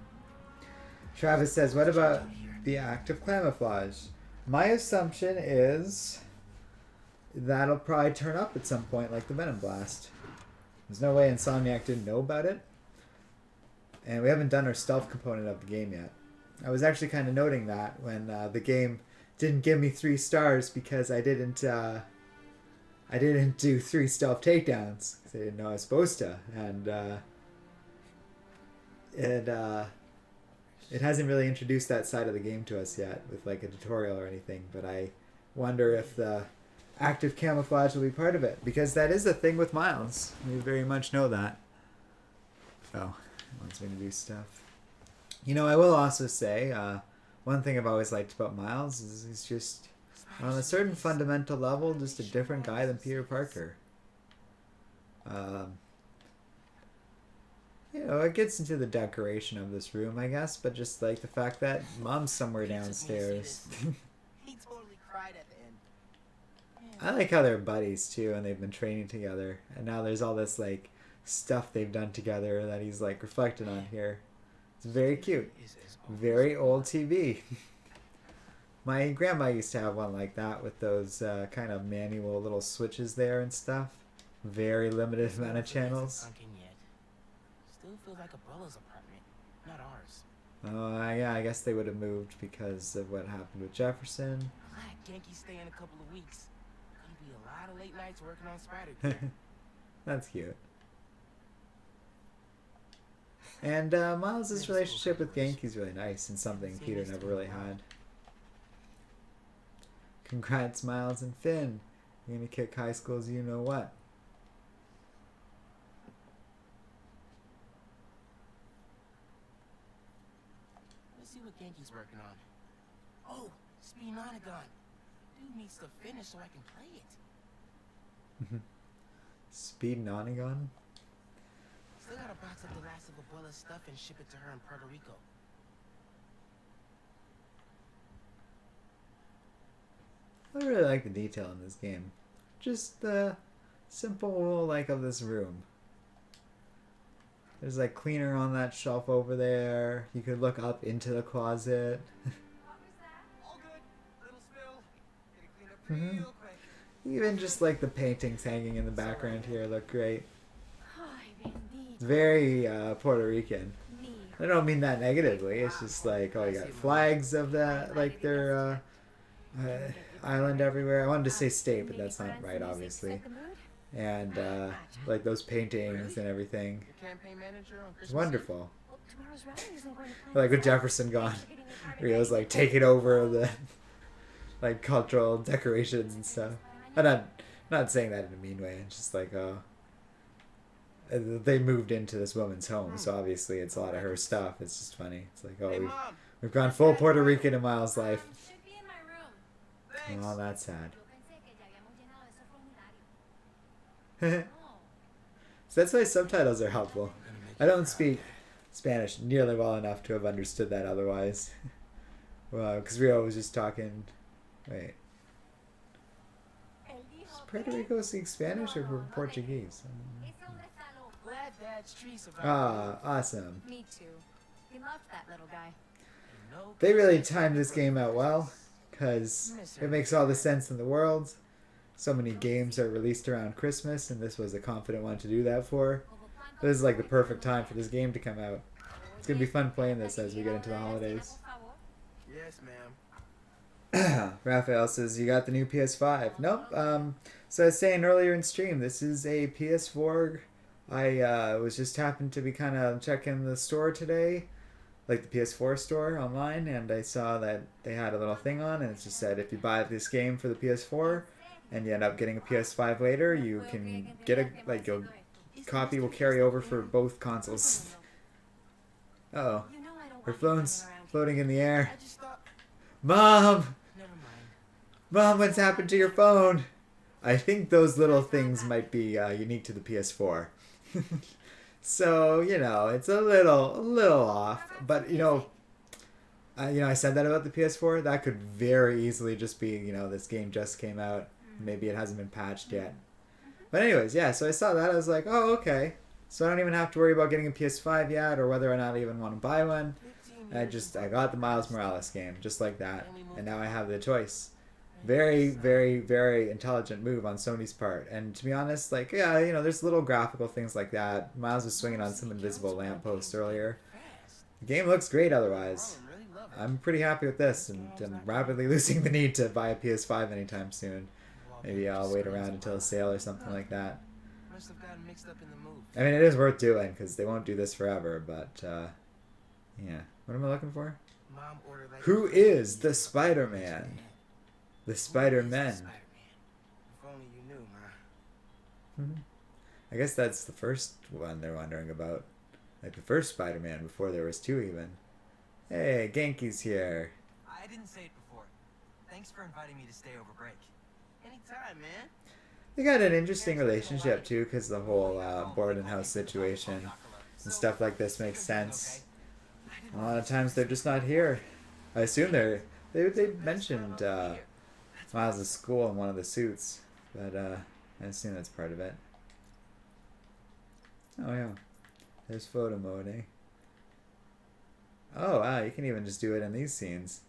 Travis says, what about the act of camouflage? My assumption is that'll probably turn up at some point like the Venom Blast. There's no way Insomniac didn't know about it. And we haven't done our stealth component of the game yet. I was actually kind of noting that when the game didn't give me 3 stars because I didn't do 3 stealth takedowns because I didn't know I was supposed to, and it hasn't really introduced that side of the game to us yet with like a tutorial or anything. But I wonder if the active camouflage will be part of it, because that is a thing with Miles. We very much know that. Oh, it wants me to do stuff. You know, I will also say, one thing I've always liked about Miles is he's just, on a certain fundamental level, just a different guy than Peter Parker. You know, it gets into the decoration of this room, I guess, but just like the fact that Mom's somewhere downstairs. He totally cried at the end. I like how they're buddies too, and they've been training together, and now there's all this like stuff they've done together that he's like reflected on here. It's very cute. Very old TV. My grandma used to have one like that with those kind of manual little switches there and stuff. Very limited amount of channels. Sunken yet. Still feels like Umbrella's apartment, not ours. Oh, yeah, I guess they would have moved because of what happened with Jefferson. Glad Genki's stay in a couple of weeks. Gonna be a lot of late nights working on Spider-Man. That's cute. And Miles' relationship with Genki's really nice and something Peter never really had. Congrats, Miles and Finn. You're gonna kick high school's you know what. Let's see what Genki's working on. Oh, Speed Nonagon. Dude needs to finish so I can play it. Speed Nonagon? Still gotta box up the last of Abuela's stuff and ship it to her in Puerto Rico. I really like the detail in this game. Just the simple like of this room. There's like cleaner on that shelf over there. You could look up into the closet. All good. Little spill. Get it cleaned up real quick. Even just like the paintings hanging in the background here look great. Ay, bendito. It's very Puerto Rican. I don't mean that negatively. It's just like, oh, you got flags of that, like their island everywhere. I wanted to say state, but that's not right, obviously. And like those paintings and everything. Your campaign manager on It's Christmas wonderful. Well, tomorrow's rally isn't going to plan Like with itself. Jefferson gone, Thanks for getting the where he was like taking over the like cultural decorations and stuff. I'm not saying that in a mean way. It's just like, oh, they moved into this woman's home, so obviously it's a lot of her stuff. It's just funny. It's like, Hey, oh, Mom. we've gone full Puerto Rican in Miles' life. Should be in my room. Thanks. Oh, that's sad. Yo pensé que ya habíamos llenado ese formulario. So that's why subtitles are helpful. I don't speak Spanish nearly well enough to have understood that otherwise. Well, because Rio was just talking. Wait, does Puerto Rico speak Spanish or Portuguese? Ese hombre está loco. Glad Dad's tree survived. Ah, awesome. Me too. He loved that little guy. No They really timed this game out well, because it makes all the sense in the world. So many games are released around Christmas, and this was a confident one to do that for. This is like the perfect time for this game to come out. It's gonna be fun playing this as we get into the holidays. Yes, ma'am. Raphael says, you got the new PS5. Nope. So I was saying earlier in stream, this is a PS4. I was just happened to be kind of checking the store today, like the PS4 store online, and I saw that they had a little thing on, and it just said if you buy this game for the PS4 and you end up getting a PS5 later, you can get a, like, your copy will carry over for both consoles. Uh-oh. You know I don't Her want you phone's running around floating in the air. I just thought. Mom! Never mind. Mom, what's happened to your phone? I think those little things might be unique to the PS4. So, you know, it's a little off. But, I said that about the PS4. That could very easily just be, this game just came out. Maybe it hasn't been patched yet. But anyways, yeah, so I saw that. I was like, oh, okay. So I don't even have to worry about getting a PS5 yet or whether or not I even want to buy one. 15 years I got the Miles Morales game, just like that. And now I have the choice. Very, very, very intelligent move on Sony's part. And to be honest, like, yeah, there's little graphical things like that. Miles was swinging on some invisible lamppost earlier. fast. The game looks great otherwise. Harlem really love it. I'm pretty happy with this, and I'm rapidly losing the need to buy a PS5 anytime soon. Maybe I'll wait around until a sale or something like that. Must have gotten mixed up in the move. I mean, it is worth doing, because they won't do this forever, but, yeah. What am I looking for? Mom ordered like Who is the Spider-Man? The Spider-Men. Spider-Man. If only you knew, Ma. I guess that's the first one they're wondering about. Like the first Spider-Man before there was two even. Hey, Genki's here. I didn't say it before. Thanks for inviting me to stay over break. Anytime, man. They got an interesting relationship too, because the whole boarding house situation and stuff like this makes sense. A lot of times they're just not here. I assume they mentioned Miles' school in one of the suits, but I assume that's part of it. Oh yeah, there's photo mode, eh? Oh wow, you can even just do it in these scenes.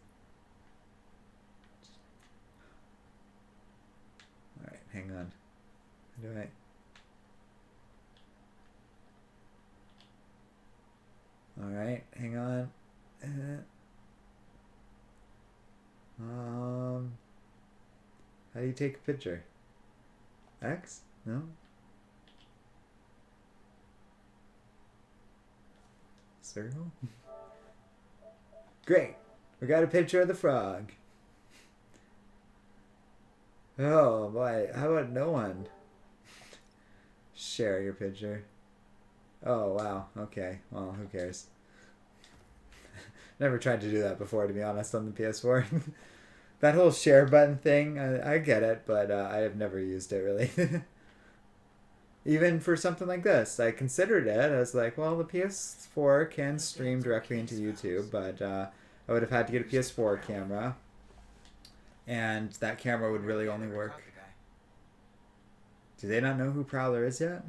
Alright, hang on. How do I... Alright, hang on. How do you take a picture? X? No? circle. Great. We got a picture of the frog. Oh boy, how about no one? Share your picture. Oh wow, okay. Well, who cares? Never tried to do that before, to be honest, on the PS4. That whole share button thing, I get it, but I have never used it really. Even for something like this, I considered it. I was like, well, the PS4 can stream directly into YouTube, but I would have had to get a PS4 camera, and that camera would really only work. Do they not know who Prowler is yet?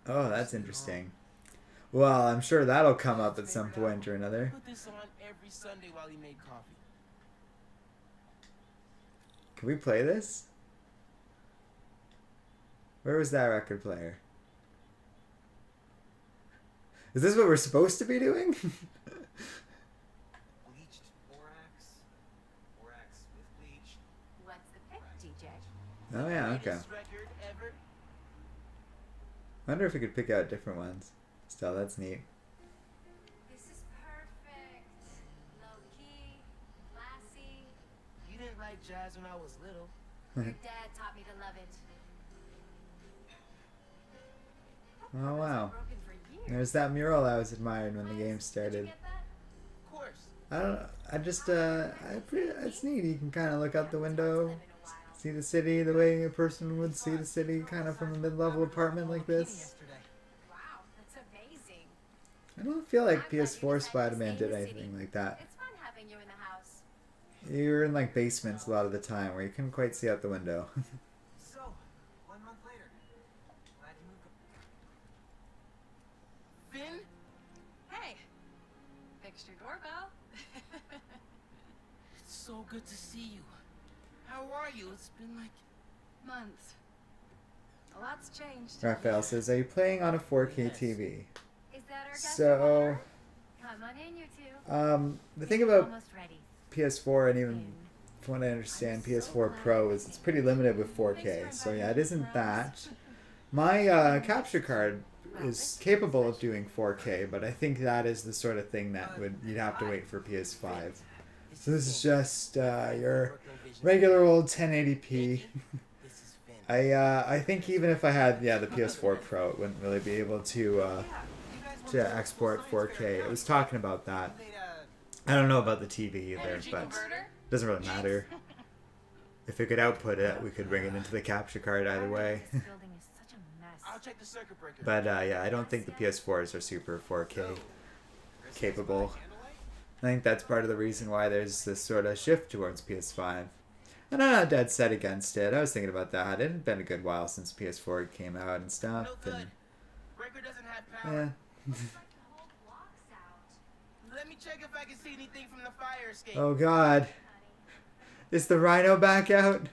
Oh, that's interesting. Well, I'm sure that'll come up at some point or another. Put this on every Sunday while he made coffee. Can we play this? Where was that record player? Is this what we're supposed to be doing? Bleached borax. Borax with bleach. What's the pick, DJ? Oh yeah, okay. Greatest record ever. I wonder if we could pick out different ones. Still, that's neat. This is perfect. Low key, classy. You didn't like jazz when I was little. Your dad taught me to love it. Oh wow. Broken for years. There's that mural I was admiring when the game Did you started. get that? Of course. I don't know. It's neat. You can kind of look out the window, see the city the way a person would see the city, kind of from a mid-level apartment like this. Yesterday. Wow, that's amazing. I don't feel like PS4 Spider-Man did anything like that. It's fun having you in the house. You were in like basements a lot of the time where you couldn't quite see out the window. So, 1 month later. Glad you moved. Finn? Hey, fixed your doorbell. It's so good to see you. How are you? It's been like... Months. A lot's changed. Raphael says, "Are you playing on a 4K TV?" Is that our guest So, of honor? Come on in, you two. The thing about Almost ready. PS4 and even from what I understand, PS4 Pro is it's pretty limited with 4K. So yeah, it isn't that. My capture card is capable of doing 4K, but I think that is the sort of thing that you'd have to wait for PS5. So this is just your regular old 1080p. This is Finn. I think even if I had the PS4 Pro, it wouldn't really be able to export 4K. I was talking about that. I don't know about the TV either, Energy but converter? it doesn't really matter. If it could output it, we could bring it into the capture card either way. This building is such a mess. I'll check the circuit breaker. But yeah, I don't think the PS4s are super 4K capable. I think that's part of the reason why there's this sort of shift towards PS5. And I'm not dead set against it. I was thinking about that. It had been a good while since PS4 came out and stuff. No good. And Breaker doesn't have power. yeah. Like the whole block's out. Let me check if I can see anything from the fire escape. Oh god. Is the Rhino back out?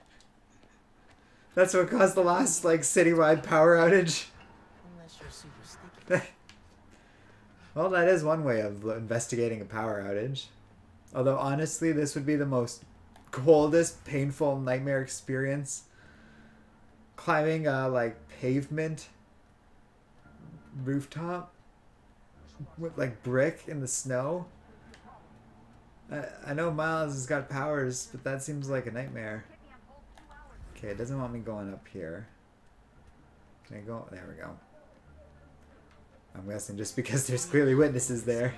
That's what caused the last like citywide power outage. Unless you're super sticky. Well, that is one way of investigating a power outage. Although honestly, this would be the most coldest, painful nightmare experience. Climbing a like pavement rooftop with like brick in the snow. I know Miles has got powers, but that seems like a nightmare. Okay, it doesn't want me going up here. Can I go? There we go. I'm guessing just because there's clearly witnesses there.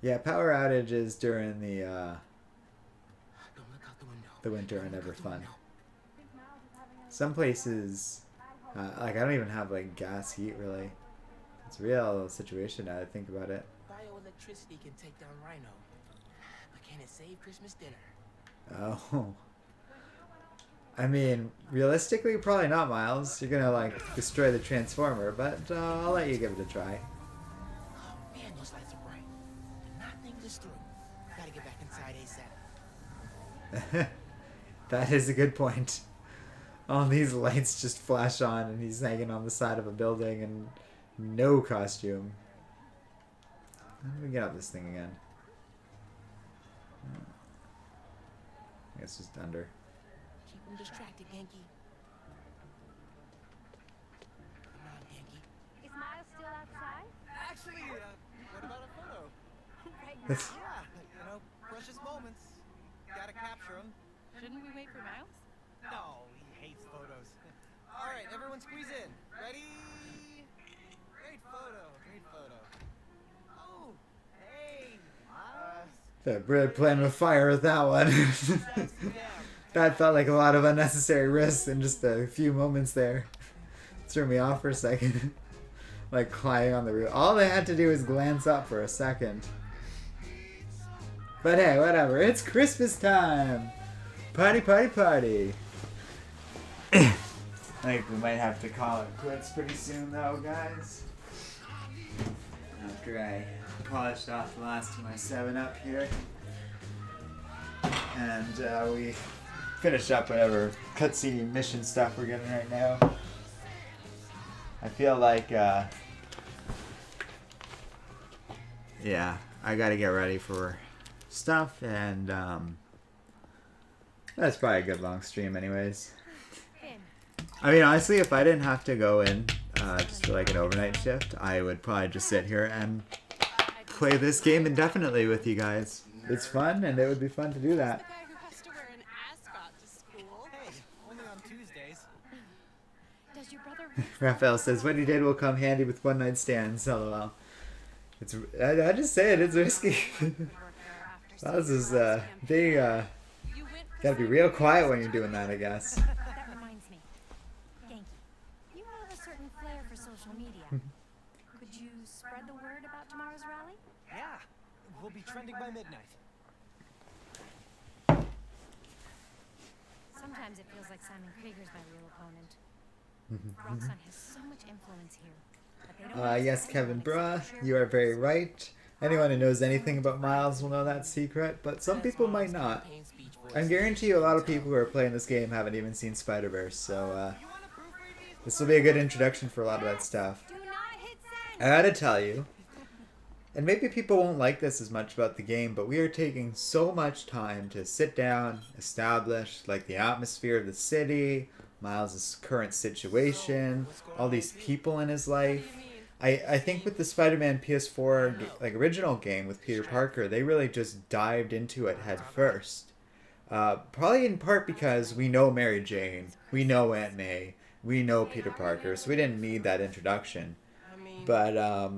Yeah, power outages during the Don't look out the window. winter are never fun. Some places, like I don't even have like gas heat really. It's a real situation now that I think about it. Bioelectricity can take down Rhino. But can it save Christmas dinner? Oh. I mean, realistically, probably not, Miles. You're gonna like destroy the transformer, but I'll let you give it a try. Oh man, those lights are bright. Not think this through. Gotta get back inside ASAP. That is a good point. All these lights just flash on and he's hanging on the side of a building and no costume. How do we get out this thing again? I guess just under. Keep him distracted, Genki. Come on, Genki. Is Miles still outside? Actually, what about a photo? Right now. That's- Yeah, precious moments. Gotta capture them. Shouldn't we wait for Miles? No, he hates photos. All right, everyone squeeze in. Ready? Great photo, great photo. Oh, hey, Miles. Really playing with fire with that one. That felt like a lot of unnecessary risks in just a few moments there. Threw me off for a second. Like climbing on the roof. All they had to do was glance up for a second. But hey, whatever. It's Christmas time. Party, party, party. I think we might have to call it quits pretty soon though, guys. After I polished off the last of my 7-Up here. And we finished up whatever cutscene mission stuff we're getting right now. I feel like, yeah, I gotta get ready for stuff, and that's probably a good long stream anyways. I mean, honestly, if I didn't have to go in just for like an overnight shift, I would probably just sit here and play this game indefinitely with you guys. It's fun, and it would be fun to do that. The guy who has to wear an ascot to school. Hey, only on Tuesdays. Does your brother Raphael says, what he did will come handy with one-night stands, lol. It's, I just say it, it's risky. That is, they, gotta be real quiet when you're doing that, I guess. That reminds me. Genki, you have a certain flair for social media. Could you spread the word about tomorrow's rally? Yeah, we'll be trending by midnight. Sometimes it feels like Simon Krieger's my real opponent. Roxanne has so much influence here. But they don't Yes, Kevin Bruh, you are very right. Anyone who knows anything about Miles will know that secret, but some people might not. I guarantee you a lot of people who are playing this game haven't even seen Spider-Verse, so this will be a good introduction for a lot of that stuff. Do not hit I send! gotta tell you, and maybe people won't like this as much about the game, but we are taking so much time to sit down, establish like the atmosphere of the city, Miles' current situation, all these people in his life. I think with the Spider-Man PS4 like original game with Peter Parker, they really just dived into it head first. Probably in part because we know Mary Jane, we know Aunt May, we know Peter Parker, so we didn't need that introduction. But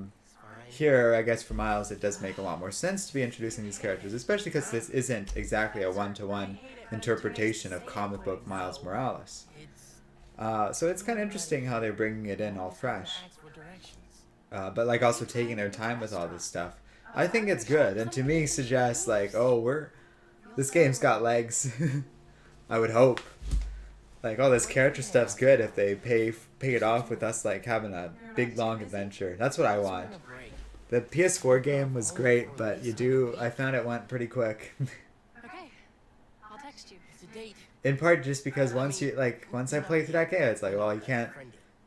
here, I guess for Miles, it does make a lot more sense to be introducing these characters, especially because this isn't exactly a one-to-one interpretation of comic book Miles Morales. So it's kind of interesting how they're bringing it in all fresh. But like also taking their time with all this stuff. I think it's good, and to me suggests like, oh, this game's got legs. I would hope. Like all this character stuff's good if they pay it off with us like having a big long adventure. That's what I want. The PS4 game was great, but I found it went pretty quick. Okay, I'll text you. It's a date. In part just because once I play through that game, it's like, well, you can't.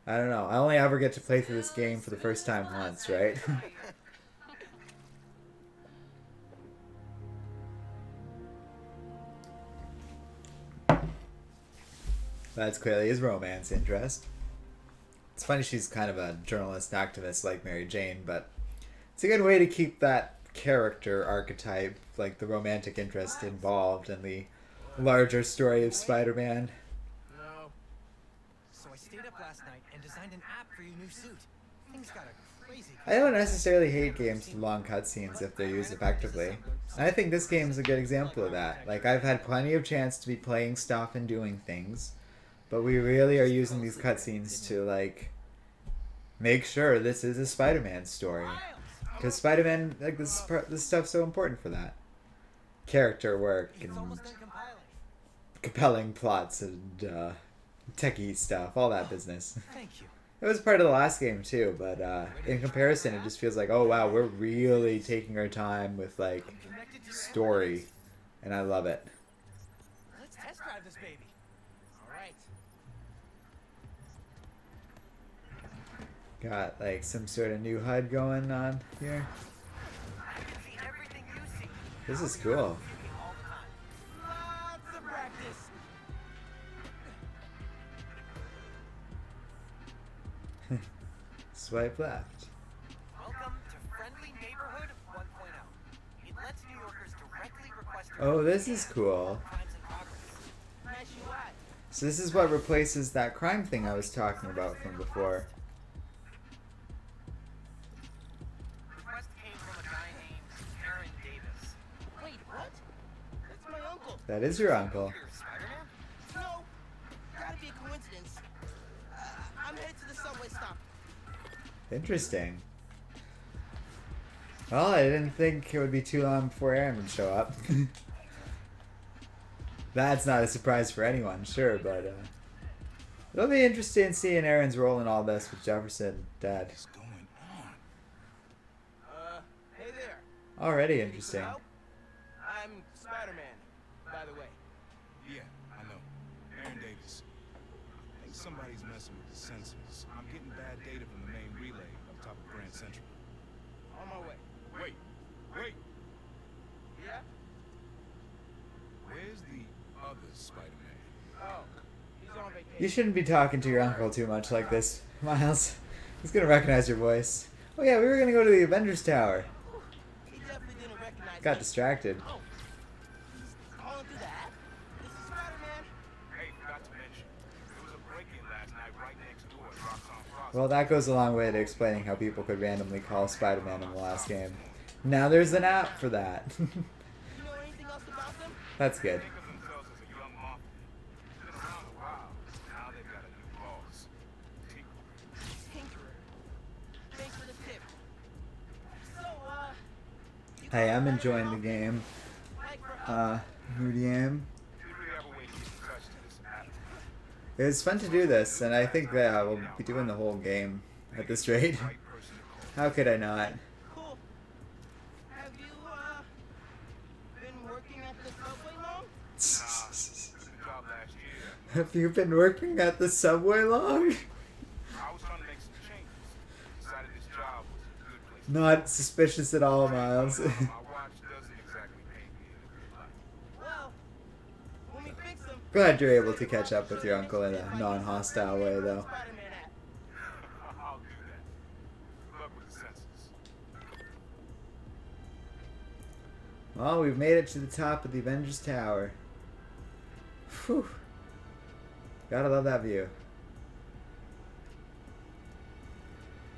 I don't know. I only ever get to play through this game for the first time once, right? That's clearly his romance interest. It's funny she's kind of a journalist activist like Mary Jane, but it's a good way to keep that character archetype, like the romantic interest, involved in the larger story of Spider-Man. No. So I stayed up last night and designed an app for your new suit. Things got a crazy. I don't necessarily hate games with long cutscenes if they're used effectively. And I think this game is a good example of that. Like, I've had plenty of chance to be playing stuff and doing things, but we really are using these cutscenes to, like, make sure this is a Spider-Man story. Because Spider-Man, like, this stuff's so important for that. Character work and compelling plots and techie stuff, all that business. Thank you. It was part of the last game too, but in comparison, it just feels like, oh wow, we're really taking our time with like story, and I love it. Let's test drive this baby. All right. Got like some sort of new HUD going on here. I can see everything you see. This is cool. All the time. Lots of practice. Swipe left. Welcome to Friendly Neighborhood 1.0. It lets New Yorkers directly request Oh, this is cool. crimes in progress. Nice UI. So this is what replaces that crime thing I was talking about from before. Request came from a guy named Aaron Davis. Wait, what? That's my uncle. That is your uncle. You're Spider-Man? No, gotta be a coincidence. I'm headed to the subway stop. Interesting. Well, I didn't think it would be too long before Aaron would show up. That's not a surprise for anyone, sure, but it'll be interesting seeing Aaron's role in all this with Jefferson, Dad. What's going on? Hey there. Already interesting. Help? I'm Spider-Man, by the way. Yeah, I know. Aaron Davis. I think somebody's messing with the sensors. I'm getting bad data from the main relay up top of Grand Central. On my way. Wait! Yeah? Where's the other Spider-Man? Oh, he's on vacation. You shouldn't be talking to your uncle too much like this, Miles. He's gonna recognize your voice. Oh yeah, we were gonna go to the Avengers Tower. He definitely didn't recognize Got me. distracted. Oh, he's calling through that? This is Spider-Man. Hey, forgot to mention. There was a break-in last night right next door at Roxxon Plaza. Well, that goes a long way to explaining how people could randomly call Spider-Man in the last game. Now there's an app for that. You know anything else about them? That's good. Think of themselves as a young mafia. Been around a while. Now they've got a new boss. Tinkerer. Thanks for the tip. So, you Hey, I'm got enjoying the Spider-Man? game. Like for Moody am. Did we have a way to get in touch to this app? It's fun to do this, and I think that I will be doing the whole game at this rate. Right person to call. How could I not? Cool. Have you, been working at the subway long? Good job last year. Have you been working at the subway long? I was trying to make some changes. Decided this job was a good place. Not suspicious at all, Miles. My watch doesn't exactly pay me in a good life. Well, when we fix them... Glad you're able to catch up with your uncle in a non-hostile way, though. Spider-Man app. I'll do that. Good luck with the census. Well, we've made it to the top of the Avengers Tower. Whew. Gotta love that view.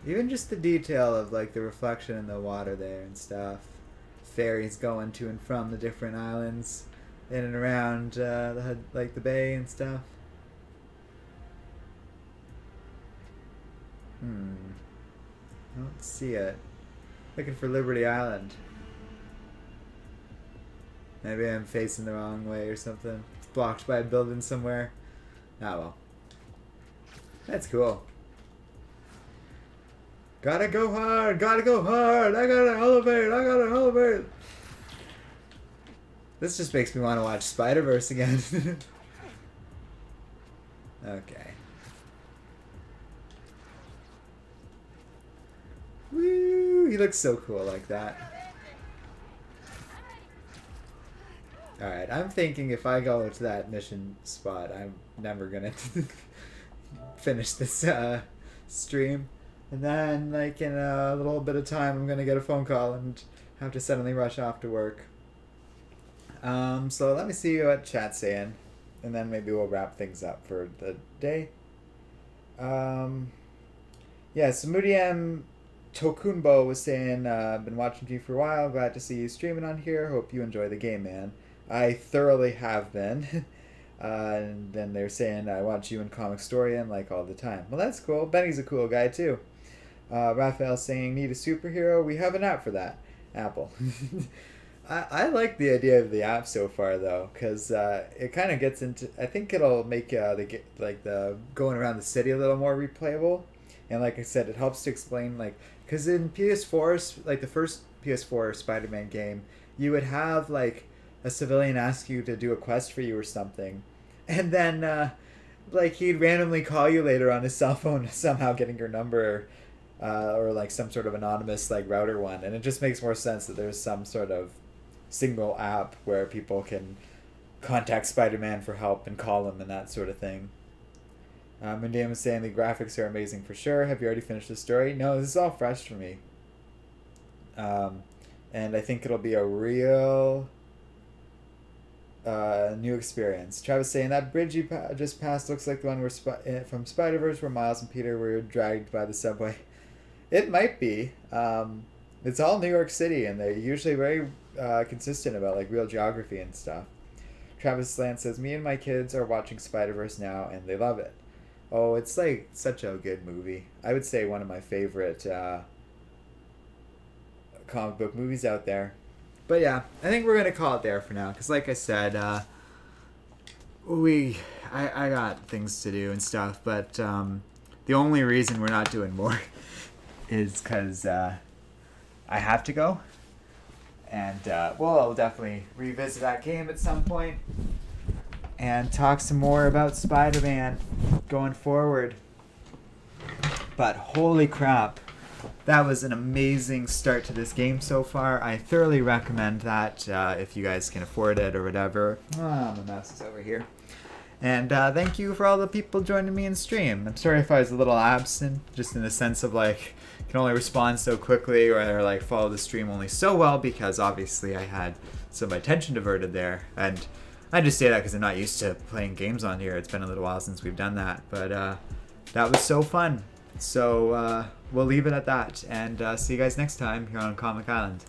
Even just the detail of like the reflection in the water there and stuff. Ferries going to and from the different islands in and around the bay and stuff. I don't see it. Looking for Liberty Island. Maybe I'm facing the wrong way or something. It's blocked by a building somewhere. Ah well. That's cool. Gotta go hard! Gotta go hard! I gotta elevate! I gotta elevate! This just makes me want to watch Spider-Verse again. Okay. Woo! He looks so cool like that. Alright, I'm thinking if I go to that mission spot, I'm never gonna finish this stream. And then, like, in a little bit of time, I'm gonna get a phone call and have to suddenly rush off to work. So let me see what chat's saying, and then maybe we'll wrap things up for the day. Yeah, so Moody M. Tokunbo was saying, been watching you for a while, glad to see you streaming on here, hope you enjoy the game, man. I thoroughly have been. And then they're saying, I watch you in Comic Storian, like, all the time. Well, that's cool. Benny's a cool guy, too. Raphael saying, need a superhero? We have an app for that. Apple. I like the idea of the app so far, though, because it kind of gets into... I think it'll make the going around the city a little more replayable. And like I said, it helps to explain, like... Because in PS4, like the first PS4 Spider-Man game, you would have, like, a civilian ask you to do a quest for you or something. And then, like, he'd randomly call you later on his cell phone, somehow getting your number, or, like, some sort of anonymous, like, router one. And it just makes more sense that there's some sort of single app where people can contact Spider-Man for help and call him and that sort of thing. Mundane was saying the graphics are amazing for sure. Have you already finished the story? No, this is all fresh for me. And I think it'll be a real new experience. Travis saying that bridge you just passed looks like the one from Spider-Verse where Miles and Peter were dragged by the subway. It might be. It's all New York City, and they're usually very consistent about like real geography and stuff. Travis Lance says, me and my kids are watching Spider-Verse now, and they love it. Oh, it's like such a good movie. I would say one of my favorite comic book movies out there. But yeah, I think we're gonna call it there for now, because like I said, I got things to do and stuff. But the only reason we're not doing more is because I have to go. And we'll definitely revisit that game at some point and talk some more about Spider-Man going forward. But holy crap, that was an amazing start to this game so far. I thoroughly recommend that if you guys can afford it or whatever. My mouse is over here. And thank you for all the people joining me in stream. I'm sorry if I was a little absent, just in the sense of like, can only respond so quickly or like follow the stream only so well, because obviously I had some attention diverted there. And I just say that because I'm not used to playing games on here. It's been a little while since we've done that. But that was so fun. So we'll leave it at that. And see you guys next time here on Comic Island.